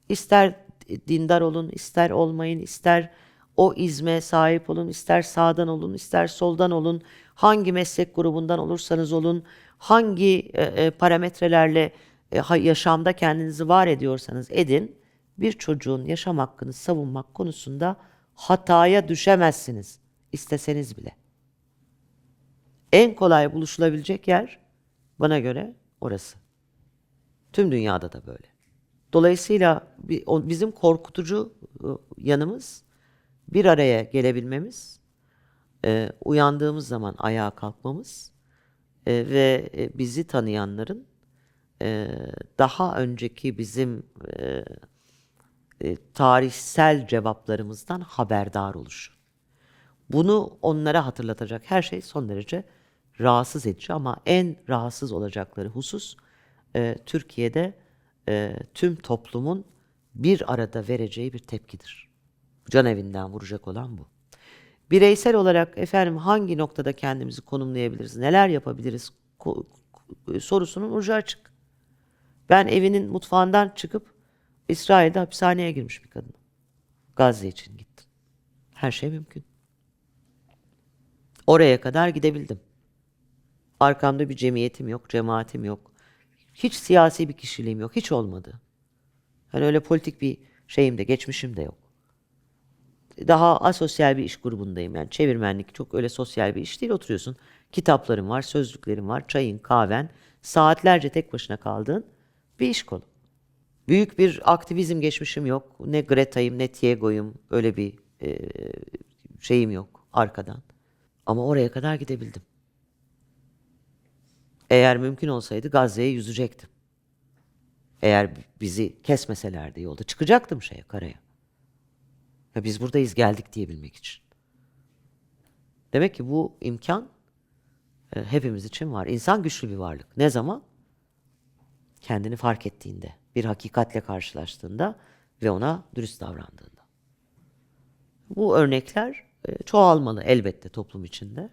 ister dindar olun, ister olmayın, ister o izme sahip olun, ister sağdan olun, ister soldan olun, hangi meslek grubundan olursanız olun, hangi parametrelerle yaşamda kendinizi var ediyorsanız edin, bir çocuğun yaşam hakkını savunmak konusunda hataya düşemezsiniz, isteseniz bile. En kolay buluşulabilecek yer bana göre orası. Tüm dünyada da böyle. Dolayısıyla bizim korkutucu yanımız bir araya gelebilmemiz, uyandığımız zaman ayağa kalkmamız ve bizi tanıyanların daha önceki bizim tarihsel cevaplarımızdan haberdar oluşu. Bunu onlara hatırlatacak her şey son derece rahatsız edici ama en rahatsız olacakları husus Türkiye'de tüm toplumun bir arada vereceği bir tepkidir. Can evinden vuracak olan bu. Bireysel olarak hangi noktada kendimizi konumlayabiliriz, neler yapabiliriz sorusunun ucu açık. Ben evinin mutfağından çıkıp İsrail'de hapishaneye girmiş bir kadınım. Gazze için gittim. Her şey mümkün. Oraya kadar gidebildim. Arkamda bir cemiyetim yok, cemaatim yok. Hiç siyasi bir kişiliğim yok, hiç olmadı. Hani öyle politik bir şeyim de, geçmişim de yok. Daha asosyal bir iş grubundayım yani. Çevirmenlik çok öyle sosyal bir iş değil. Oturuyorsun, kitapların var, sözlüklerin var, çayın, kahven, saatlerce tek başına kaldığın bir iş kolu. Büyük bir aktivizm geçmişim yok. Ne Greta'yım, ne Tiego'yum. Öyle bir şeyim yok arkadan. Ama oraya kadar gidebildim. Eğer mümkün olsaydı Gazze'ye yüzecektim. Eğer bizi kesmeselerdi yolda çıkacaktım karaya. Ya biz buradayız geldik diyebilmek için. Demek ki bu imkan hepimiz için var. İnsan güçlü bir varlık. Ne zaman? Kendini fark ettiğinde, bir hakikatle karşılaştığında ve ona dürüst davrandığında. Bu örnekler çoğalmalı elbette toplum içinde.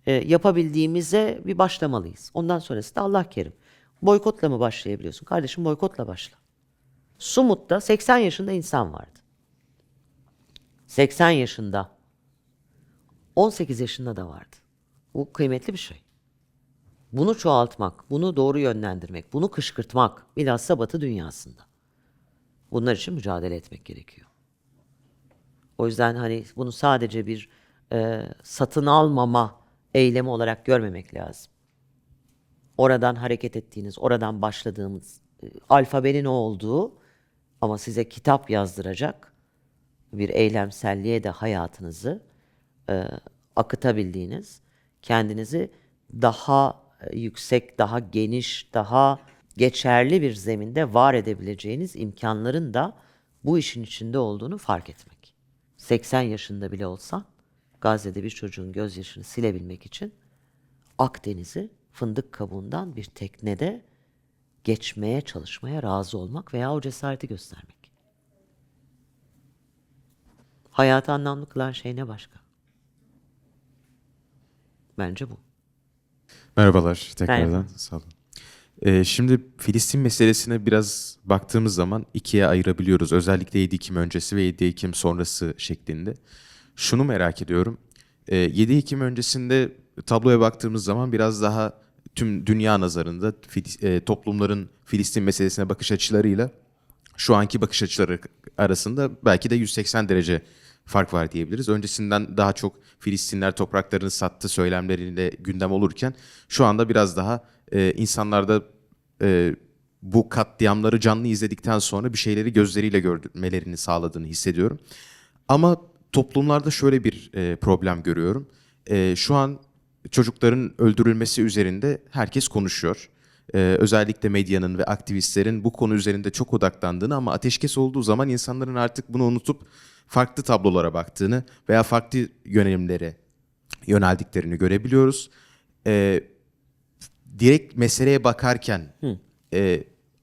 Yapabildiğimize bir başlamalıyız. Ondan sonrası da Allah kerim. Boykotla mı başlayabiliyorsun? Kardeşim boykotla başla. Sumut'ta 80 yaşında insan vardı. 80 yaşında. 18 yaşında da vardı. Bu kıymetli bir şey. Bunu çoğaltmak, bunu doğru yönlendirmek, bunu kışkırtmak bilhassa Batı dünyasında. Bunlar için mücadele etmek gerekiyor. O yüzden bunu sadece bir satın almama eylemi olarak görmemek lazım. Oradan hareket ettiğiniz, oradan başladığımız alfabenin o olduğu ama size kitap yazdıracak bir eylemselliğe de hayatınızı akıtabildiğiniz, kendinizi daha yüksek, daha geniş, daha geçerli bir zeminde var edebileceğiniz imkanların da bu işin içinde olduğunu fark etmek. 80 yaşında bile olsan Gazze'de bir çocuğun gözyaşını silebilmek için Akdeniz'i fındık kabuğundan bir teknede geçmeye çalışmaya razı olmak veya o cesareti göstermek. Hayatı anlamlı kılan şey ne başka? Bence bu. Merhabalar tekrardan. Merhaba. Sağ olun. Şimdi Filistin meselesine biraz baktığımız zaman ikiye ayırabiliyoruz. Özellikle 7 Ekim öncesi ve 7 Ekim sonrası şeklinde. Şunu merak ediyorum. 7 Ekim öncesinde tabloya baktığımız zaman biraz daha tüm dünya nazarında toplumların Filistin meselesine bakış açılarıyla şu anki bakış açıları arasında belki de 180 derece fark var diyebiliriz. Öncesinden daha çok Filistinler topraklarını sattı söylemleriyle gündem olurken şu anda biraz daha insanlarda bu katliamları canlı izledikten sonra bir şeyleri gözleriyle görmelerini sağladığını hissediyorum. Ama toplumlarda şöyle bir problem görüyorum. Şu an çocukların öldürülmesi üzerinde herkes konuşuyor. Özellikle medyanın ve aktivistlerin bu konu üzerinde çok odaklandığını ama ateşkes olduğu zaman insanların artık bunu unutup farklı tablolara baktığını veya farklı yönelimlere yöneldiklerini görebiliyoruz. Direkt meseleye bakarken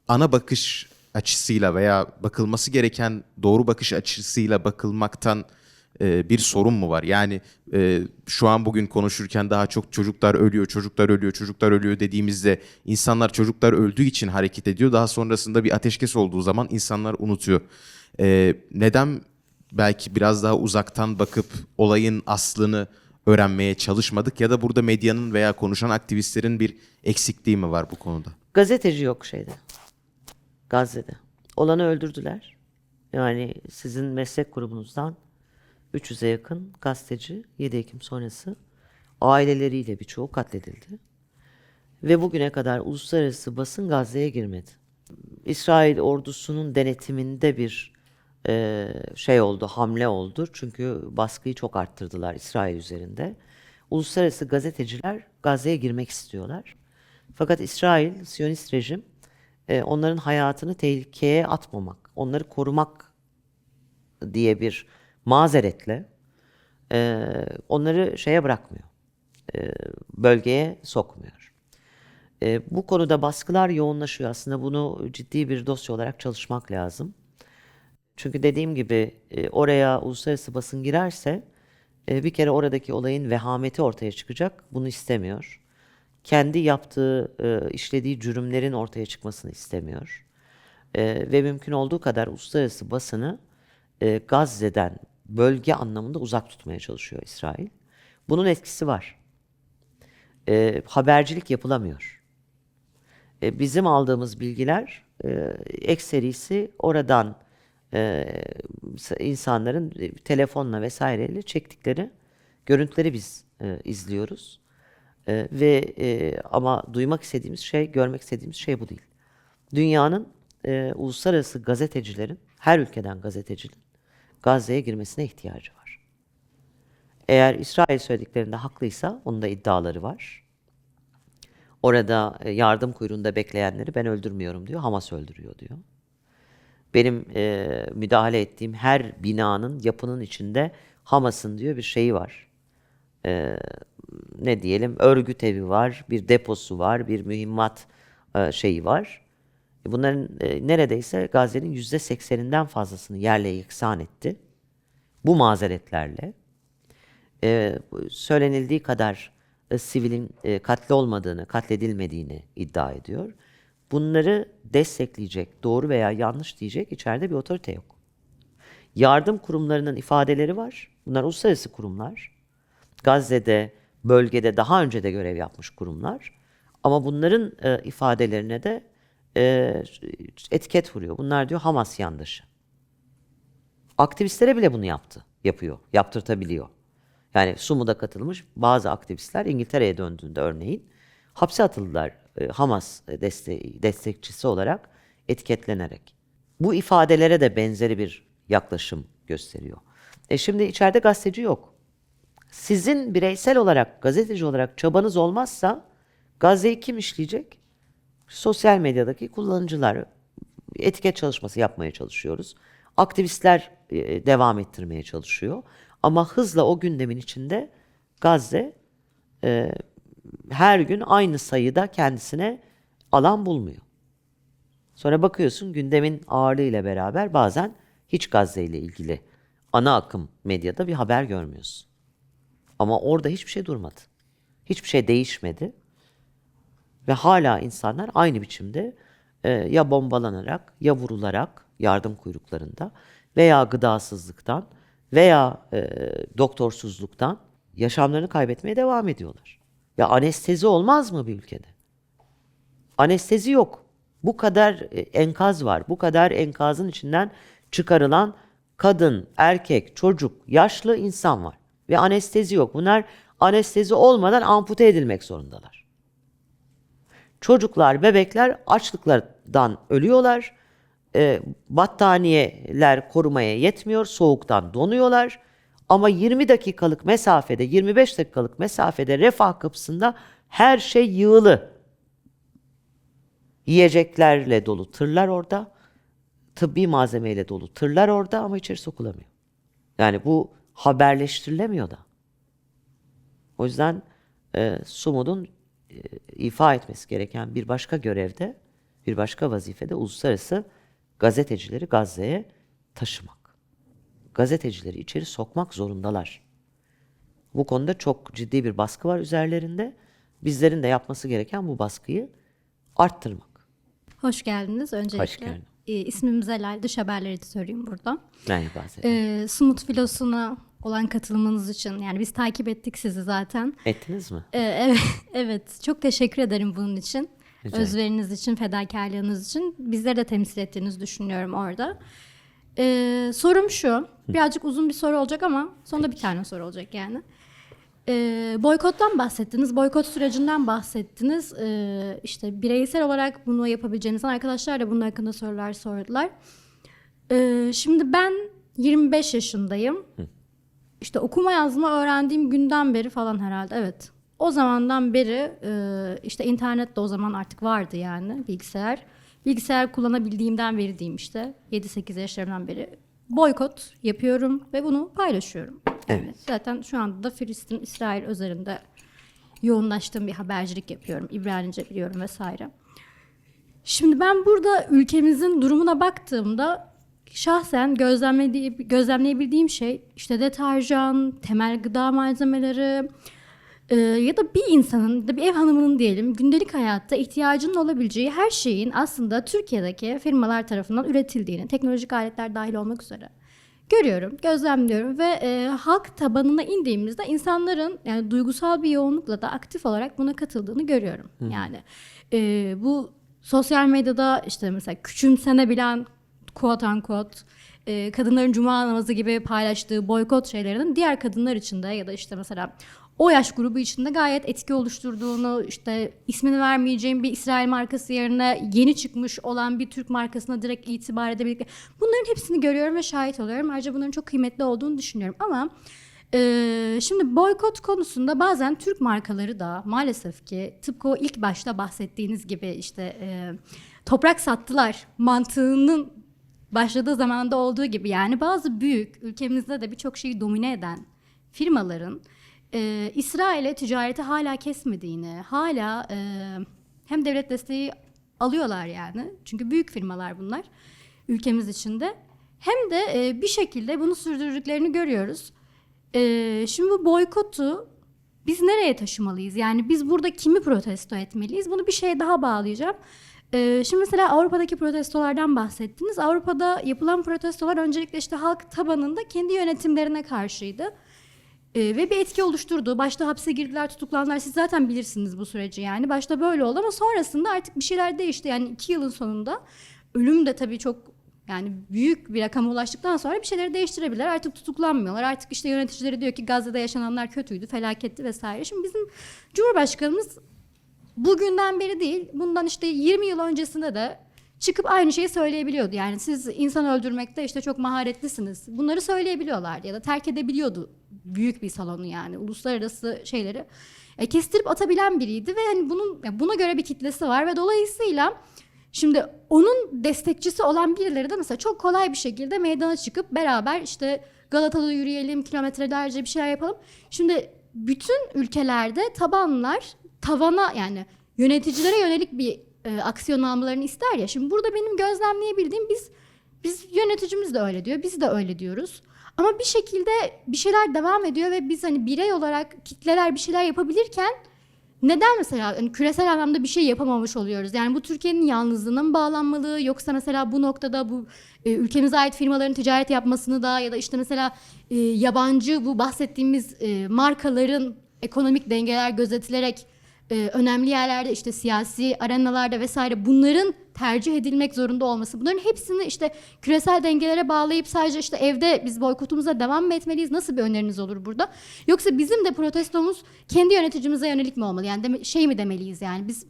ana bakış açısıyla veya bakılması gereken doğru bakış açısıyla bakılmaktan bir sorun mu var? Yani şu an bugün konuşurken daha çok çocuklar ölüyor, çocuklar ölüyor, çocuklar ölüyor dediğimizde insanlar çocuklar öldüğü için hareket ediyor. Daha sonrasında bir ateşkes olduğu zaman insanlar unutuyor. Neden belki biraz daha uzaktan bakıp olayın aslını öğrenmeye çalışmadık ya da burada medyanın veya konuşan aktivistlerin bir eksikliği mi var bu konuda? Gazeteci yok şeyde. Gazze'de. Olanı öldürdüler. Yani sizin meslek grubunuzdan 300'e yakın gazeteci 7 Ekim sonrası aileleriyle birçoğu katledildi. Ve bugüne kadar uluslararası basın Gazze'ye girmedi. İsrail ordusunun denetiminde bir şey oldu, hamle oldu. Çünkü baskıyı çok arttırdılar İsrail üzerinde. Uluslararası gazeteciler Gazze'ye girmek istiyorlar. Fakat İsrail, Siyonist rejim onların hayatını tehlikeye atmamak, onları korumak diye bir mazeretle onları şeye bırakmıyor, bölgeye sokmuyor. Bu konuda baskılar yoğunlaşıyor. Aslında bunu ciddi bir dosya olarak çalışmak lazım. Çünkü dediğim gibi oraya uluslararası basın girerse bir kere oradaki olayın vehameti ortaya çıkacak. Bunu istemiyor. Kendi yaptığı, işlediği cürümlerin ortaya çıkmasını istemiyor. Ve mümkün olduğu kadar uluslararası basını Gazze'den bölge anlamında uzak tutmaya çalışıyor İsrail. Bunun etkisi var. Habercilik yapılamıyor. Bizim aldığımız bilgiler ekserisi oradan insanların telefonla vesaireyle çektikleri görüntüleri biz izliyoruz. Ama duymak istediğimiz şey, görmek istediğimiz şey bu değil. Dünyanın uluslararası gazetecilerin, her ülkeden gazetecinin Gazze'ye girmesine ihtiyacı var. Eğer İsrail söylediklerinde haklıysa, onun da iddiaları var. Orada yardım kuyruğunda bekleyenleri ben öldürmüyorum diyor, Hamas öldürüyor diyor. Benim müdahale ettiğim her binanın, yapının içinde Hamas'ın diyor bir şeyi var. Ne diyelim, örgüt evi var, bir deposu var, bir mühimmat şeyi var. Bunların neredeyse Gazze'nin %80'inden fazlasını yerle yeksan etti. Bu mazeretlerle. Söylenildiği kadar sivilin katledilmediğini iddia ediyor. Bunları destekleyecek, doğru veya yanlış diyecek içeride bir otorite yok. Yardım kurumlarının ifadeleri var. Bunlar uluslararası kurumlar. Gazze'de, bölgede daha önce de görev yapmış kurumlar. Ama bunların ifadelerine de etiket vuruyor. Bunlar diyor Hamas yandaşı. Aktivistlere bile bunu yapıyor, yaptırtabiliyor. Yani Sumu'da katılmış bazı aktivistler İngiltere'ye döndüğünde örneğin hapse atıldılar Hamas destekçisi olarak etiketlenerek. Bu ifadelere de benzeri bir yaklaşım gösteriyor. Şimdi içeride gazeteci yok. Sizin bireysel olarak, gazeteci olarak çabanız olmazsa Gazze'yi kim işleyecek? Sosyal medyadaki kullanıcılar. Etiket çalışması yapmaya çalışıyoruz. Aktivistler devam ettirmeye çalışıyor. Ama hızla o gündemin içinde Gazze her gün aynı sayıda kendisine alan bulmuyor. Sonra bakıyorsun gündemin ağırlığıyla beraber bazen hiç Gazze ile ilgili ana akım medyada bir haber görmüyorsun. Ama orada hiçbir şey durmadı. Hiçbir şey değişmedi. Ve hala insanlar aynı biçimde ya bombalanarak ya vurularak yardım kuyruklarında veya gıdasızlıktan veya doktorsuzluktan yaşamlarını kaybetmeye devam ediyorlar. Ya anestezi olmaz mı bir ülkede? Anestezi yok. Bu kadar enkaz var. Bu kadar enkazın içinden çıkarılan kadın, erkek, çocuk, yaşlı insan var. Ve anestezi yok. Bunlar anestezi olmadan ampute edilmek zorundalar. Çocuklar, bebekler açlıklardan ölüyorlar. Battaniyeler korumaya yetmiyor. Soğuktan donuyorlar. Ama 20 dakikalık mesafede, 25 dakikalık mesafede refah kapısında her şey yığılı. Yiyeceklerle dolu tırlar orada. Tıbbi malzemeyle dolu tırlar orada ama içeri sokulamıyor. Yani bu haberleştirilemiyor da. O yüzden SUMOD'un ifa etmesi gereken bir başka görevde, bir başka vazifede uluslararası gazetecileri Gazze'ye taşımak. Gazetecileri içeri sokmak zorundalar. Bu konuda çok ciddi bir baskı var üzerlerinde. Bizlerin de yapması gereken bu baskıyı arttırmak. Hoş geldiniz öncelikle. Hoş geldin. İsmim Zelal, Dış Haberler Editörüyüm burada. Merhaba Zeynep. Sumut Filosu'na olan katılımınız için, yani biz takip ettik sizi zaten. Ettiniz mi? Evet, evet, çok teşekkür ederim bunun için. Rica Özveriniz için, fedakarlığınız için. Bizleri de temsil ettiğinizi düşünüyorum orada. Sorum şu, birazcık uzun bir soru olacak ama sonunda bir tane soru olacak yani. Boykottan bahsettiniz, boykot sürecinden bahsettiniz. İşte bireysel olarak bunu yapabileceğinizden arkadaşlar da bunun hakkında sorular sordular. Şimdi ben 25 yaşındayım. İşte okuma yazma öğrendiğim günden beri falan herhalde, evet. O zamandan beri işte internet de o zaman artık vardı yani, bilgisayar. Bilgisayar kullanabildiğimden beri diyeyim işte 7-8 yaşlarımdan beri boykot yapıyorum ve bunu paylaşıyorum. Evet. Zaten şu anda da Filistin-İsrail üzerinde yoğunlaştığım bir habercilik yapıyorum. İbranice biliyorum vesaire. Şimdi ben burada ülkemizin durumuna baktığımda şahsen gözlemleyebildiğim şey işte deterjan, temel gıda malzemeleri ya da bir insanın ya da bir ev hanımının diyelim gündelik hayatta ihtiyacının olabileceği her şeyin aslında Türkiye'deki firmalar tarafından üretildiğini, teknolojik aletler dahil olmak üzere görüyorum, gözlemliyorum ve halk tabanına indiğimizde insanların yani duygusal bir yoğunlukla da aktif olarak buna katıldığını görüyorum. Yani bu sosyal medyada işte mesela küçümsenebilen quote unquote kadınların cuma namazı gibi paylaştığı boykot şeylerinin diğer kadınlar için de ya da işte mesela o yaş grubu içinde gayet etki oluşturduğunu, işte ismini vermeyeceğim bir İsrail markası yerine yeni çıkmış olan bir Türk markasına direkt itibar edebildik. Bunların hepsini görüyorum ve şahit oluyorum. Ayrıca bunların çok kıymetli olduğunu düşünüyorum. Ama şimdi boykot konusunda bazen Türk markaları da maalesef ki tıpkı o ilk başta bahsettiğiniz gibi işte toprak sattılar mantığının başladığı zamanda olduğu gibi yani bazı büyük ülkemizde de birçok şeyi domine eden firmaların İsrail'e ticareti hala kesmediğini, hala hem devlet desteği alıyorlar yani. Çünkü büyük firmalar bunlar ülkemiz içinde. Hem de bir şekilde bunu sürdürdüklerini görüyoruz. Şimdi bu boykotu biz nereye taşımalıyız? Yani biz burada kimi protesto etmeliyiz? Bunu bir şeye daha bağlayacağım. Şimdi mesela Avrupa'daki protestolardan bahsettiniz. Avrupa'da yapılan protestolar öncelikle işte halk tabanında kendi yönetimlerine karşıydı. Ve bir etki oluşturdu. Başta hapse girdiler, tutuklandılar. Siz zaten bilirsiniz bu süreci yani. Başta böyle oldu ama sonrasında artık bir şeyler değişti. Yani 2 yılın sonunda ölüm de tabii çok yani büyük bir rakama ulaştıktan sonra bir şeyleri değiştirebilirler. Artık tutuklanmıyorlar. Artık işte yöneticileri diyor ki Gazze'de yaşananlar kötüydü, felaketti vesaire. Şimdi bizim Cumhurbaşkanımız bugünden beri değil, bundan işte 20 yıl öncesinde de çıkıp aynı şeyi söyleyebiliyordu. Yani siz insan öldürmekte işte çok maharetlisiniz. Bunları söyleyebiliyorlardı ya da terk edebiliyordu büyük bir salonu yani uluslararası şeyleri kestirip atabilen biriydi ve hani buna göre bir kitlesi var ve dolayısıyla şimdi onun destekçisi olan birileri de mesela çok kolay bir şekilde meydana çıkıp beraber işte Galata'da yürüyelim, kilometrelerce bir şeyler yapalım. Şimdi bütün ülkelerde tabanlar tavana yani yöneticilere yönelik bir aksiyon almalarını ister ya. Şimdi burada benim gözlemleyebildiğim biz yöneticimiz de öyle diyor, biz de öyle diyoruz. Ama bir şekilde bir şeyler devam ediyor ve biz hani birey olarak kitleler bir şeyler yapabilirken neden mesela hani küresel anlamda bir şey yapamamış oluyoruz? Yani bu Türkiye'nin yalnızlığına mı bağlanmalı, yoksa mesela bu noktada bu ülkemize ait firmaların ticaret yapmasını da, ya da işte mesela yabancı bu bahsettiğimiz markaların ekonomik dengeler gözetilerek önemli yerlerde, işte siyasi arenalarda vesaire, bunların tercih edilmek zorunda olması, bunların hepsini işte küresel dengelere bağlayıp sadece işte evde biz boykotumuza devam mı etmeliyiz? Nasıl bir öneriniz olur burada? Yoksa bizim de protestomuz kendi yöneticimize yönelik mi olmalı? Yani şey mi demeliyiz, yani biz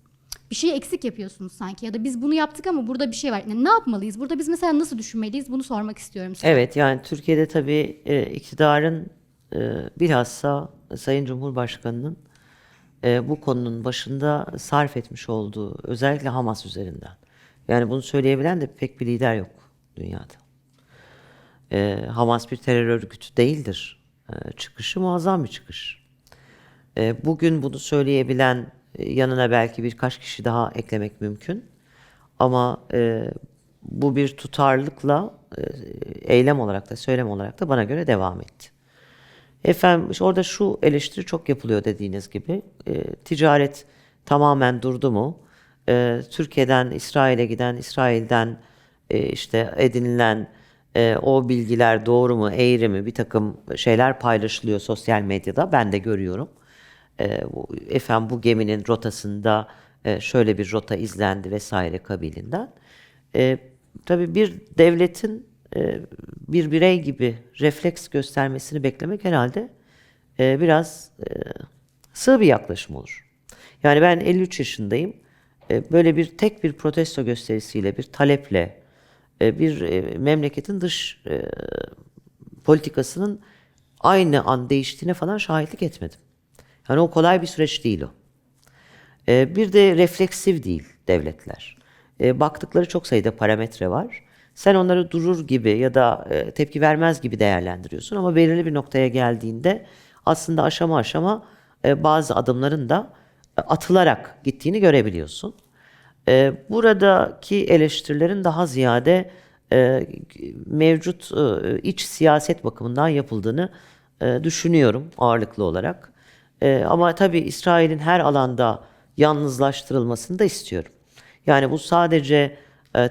bir şeyi eksik yapıyorsunuz sanki, ya da biz bunu yaptık ama burada bir şey var. Yani ne yapmalıyız? Burada biz mesela nasıl düşünmeliyiz? Bunu sormak istiyorum size. Evet, yani Türkiye'de tabii iktidarın bilhassa Sayın Cumhurbaşkanı'nın bu konunun başında sarf etmiş olduğu, özellikle Hamas üzerinden. Yani bunu söyleyebilen de pek bir lider yok dünyada. Hamas bir terör örgütü değildir. Çıkışı muazzam bir çıkış. Bugün bunu söyleyebilen, yanına belki birkaç kişi daha eklemek mümkün. Ama bu bir tutarlılıkla eylem olarak da söylem olarak da bana göre devam etti. Efendim işte orada şu eleştiri çok yapılıyor dediğiniz gibi. Ticaret tamamen durdu mu? Türkiye'den İsrail'e giden, İsrail'den işte edinilen o bilgiler doğru mu, eğri mi, bir takım şeyler paylaşılıyor sosyal medyada. Ben de görüyorum. Efendim bu geminin rotasında şöyle bir rota izlendi vesaire kabilinden. Tabii bir devletin bir birey gibi refleks göstermesini beklemek herhalde biraz sığ bir yaklaşım olur. Yani ben 53 yaşındayım. Böyle tek bir protesto gösterisiyle, bir taleple, bir memleketin dış politikasının aynı an değiştiğine falan şahitlik etmedim. Yani o kolay bir süreç değil o. Bir de refleksif değil devletler. Baktıkları çok sayıda parametre var. Sen onları durur gibi ya da tepki vermez gibi değerlendiriyorsun, ama belirli bir noktaya geldiğinde aslında aşama aşama bazı adımların da atılarak gittiğini görebiliyorsun. Buradaki eleştirilerin daha ziyade mevcut iç siyaset bakımından yapıldığını düşünüyorum ağırlıklı olarak. Ama tabii İsrail'in her alanda yalnızlaştırılmasını da istiyorum. Yani bu sadece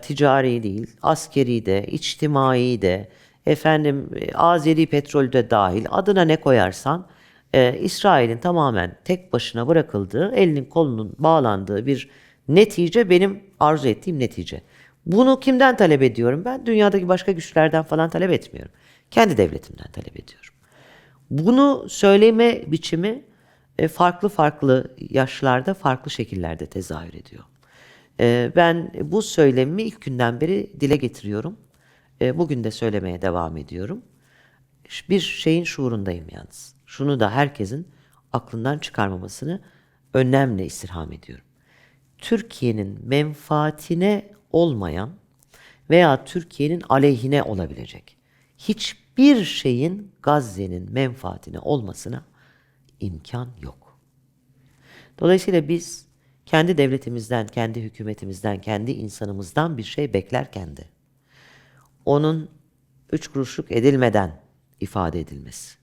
ticari değil, askeri de, içtimai de, Azeri petrolü de dahil, adına ne koyarsan, İsrail'in tamamen tek başına bırakıldığı, elinin kolunun bağlandığı bir netice benim arzu ettiğim netice. Bunu kimden talep ediyorum ben? Dünyadaki başka güçlerden falan talep etmiyorum. Kendi devletimden talep ediyorum. Bunu söyleme biçimi farklı farklı yaşlarda, farklı şekillerde tezahür ediyor. Ben bu söylemimi ilk günden beri dile getiriyorum. Bugün de söylemeye devam ediyorum. Bir şeyin şuurundayım yalnız. Şunu da herkesin aklından çıkarmamasını önemli istirham ediyorum. Türkiye'nin menfaatine olmayan veya Türkiye'nin aleyhine olabilecek hiçbir şeyin Gazze'nin menfaatine olmasına imkan yok. Dolayısıyla biz kendi devletimizden, kendi hükümetimizden, kendi insanımızdan bir şey beklerken de onun 3 kuruşluk edilmeden ifade edilmesi,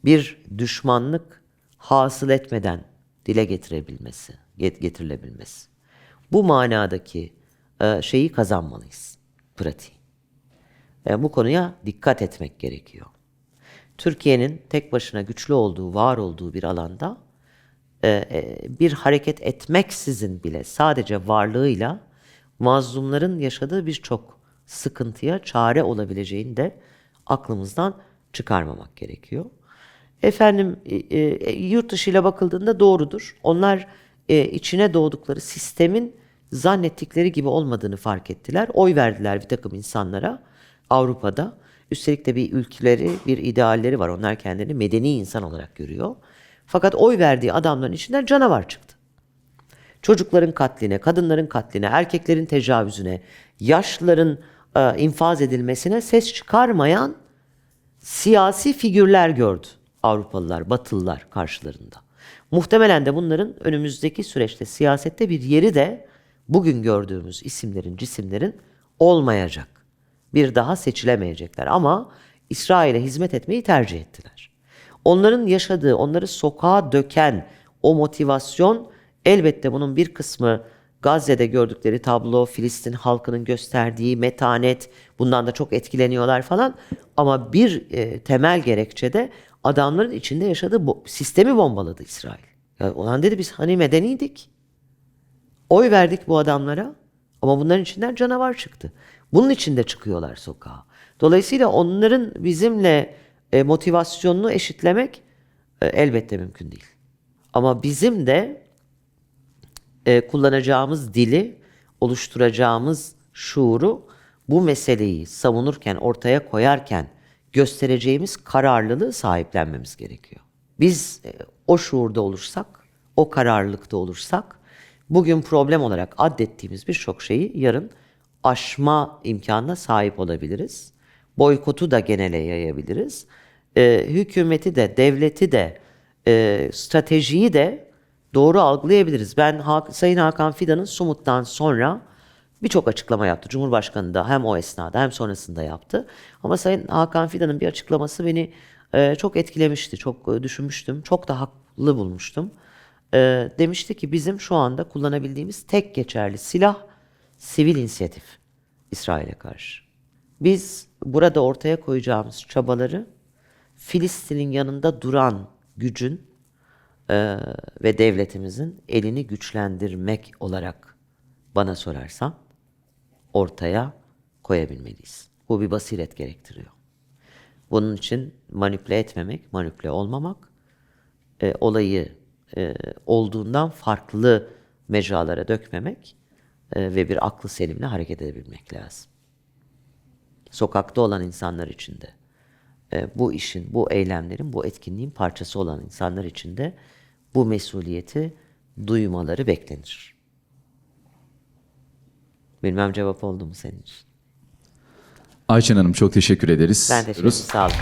bir düşmanlık hasıl etmeden dile getirilebilmesi. Bu manadaki şeyi kazanmalıyız, pratiği. Bu konuya dikkat etmek gerekiyor. Türkiye'nin tek başına güçlü olduğu, var olduğu bir alanda bir hareket etmeksizin bile sadece varlığıyla mazlumların yaşadığı birçok sıkıntıya çare olabileceğini de aklımızdan çıkarmamak gerekiyor. Yurt dışıyla bakıldığında doğrudur. Onlar içine doğdukları sistemin zannettikleri gibi olmadığını fark ettiler. Oy verdiler bir takım insanlara Avrupa'da. Üstelik de bir ülkeleri, bir idealleri var. Onlar kendilerini medeni insan olarak görüyor. Fakat oy verdiği adamların içinden canavar çıktı. Çocukların katline, kadınların katline, erkeklerin tecavüzüne, yaşlıların infaz edilmesine ses çıkarmayan siyasi figürler gördü Avrupalılar, Batılılar karşılarında. Muhtemelen de bunların önümüzdeki süreçte siyasette bir yeri de bugün gördüğümüz isimlerin, cisimlerin olmayacak. Bir daha seçilemeyecekler ama İsrail'e hizmet etmeyi tercih ettiler. Onların yaşadığı, onları sokağa döken o motivasyon, elbette bunun bir kısmı Gazze'de gördükleri tablo, Filistin halkının gösterdiği metanet, bundan da çok etkileniyorlar falan. Ama bir temel gerekçe de adamların içinde yaşadığı sistemi bombaladı İsrail. Ya ulan dedi, biz hani medeniydik. Oy verdik bu adamlara ama bunların içinden canavar çıktı. Bunun için de çıkıyorlar sokağa. Dolayısıyla onların bizimle motivasyonunu eşitlemek elbette mümkün değil. Ama bizim de kullanacağımız dili, oluşturacağımız şuuru bu meseleyi savunurken, ortaya koyarken göstereceğimiz kararlılığı sahiplenmemiz gerekiyor. Biz o şuurda olursak, o kararlılıkta olursak bugün problem olarak addettiğimiz birçok şeyi yarın aşma imkanına sahip olabiliriz. Boykotu da genele yayabiliriz. Hükümeti de, devleti de, stratejiyi de doğru algılayabiliriz. Ben Sayın Hakan Fidan'ın Sumut'tan sonra birçok açıklama yaptı. Cumhurbaşkanı da hem o esnada hem sonrasında yaptı. Ama Sayın Hakan Fidan'ın bir açıklaması beni çok etkilemişti. Çok düşünmüştüm. Çok da haklı bulmuştum. Demişti ki bizim şu anda kullanabildiğimiz tek geçerli silah sivil inisiyatif İsrail'e karşı. Biz burada ortaya koyacağımız çabaları Filistin'in yanında duran gücün ve devletimizin elini güçlendirmek olarak bana sorarsan ortaya koyabilmeliyiz. Bu bir basiret gerektiriyor. Bunun için manipüle etmemek, manipüle olmamak, olayı olduğundan farklı mecralara dökmemek ve bir aklı selimle hareket edebilmek lazım. Sokakta olan insanlar için de, bu işin, bu eylemlerin, bu etkinliğin parçası olan insanlar için de bu mesuliyeti duymaları beklenir. Bilmem cevap oldu mu senin için? Ayçen Hanım çok teşekkür ederiz. Ben teşekkür ederim. Sağ olun.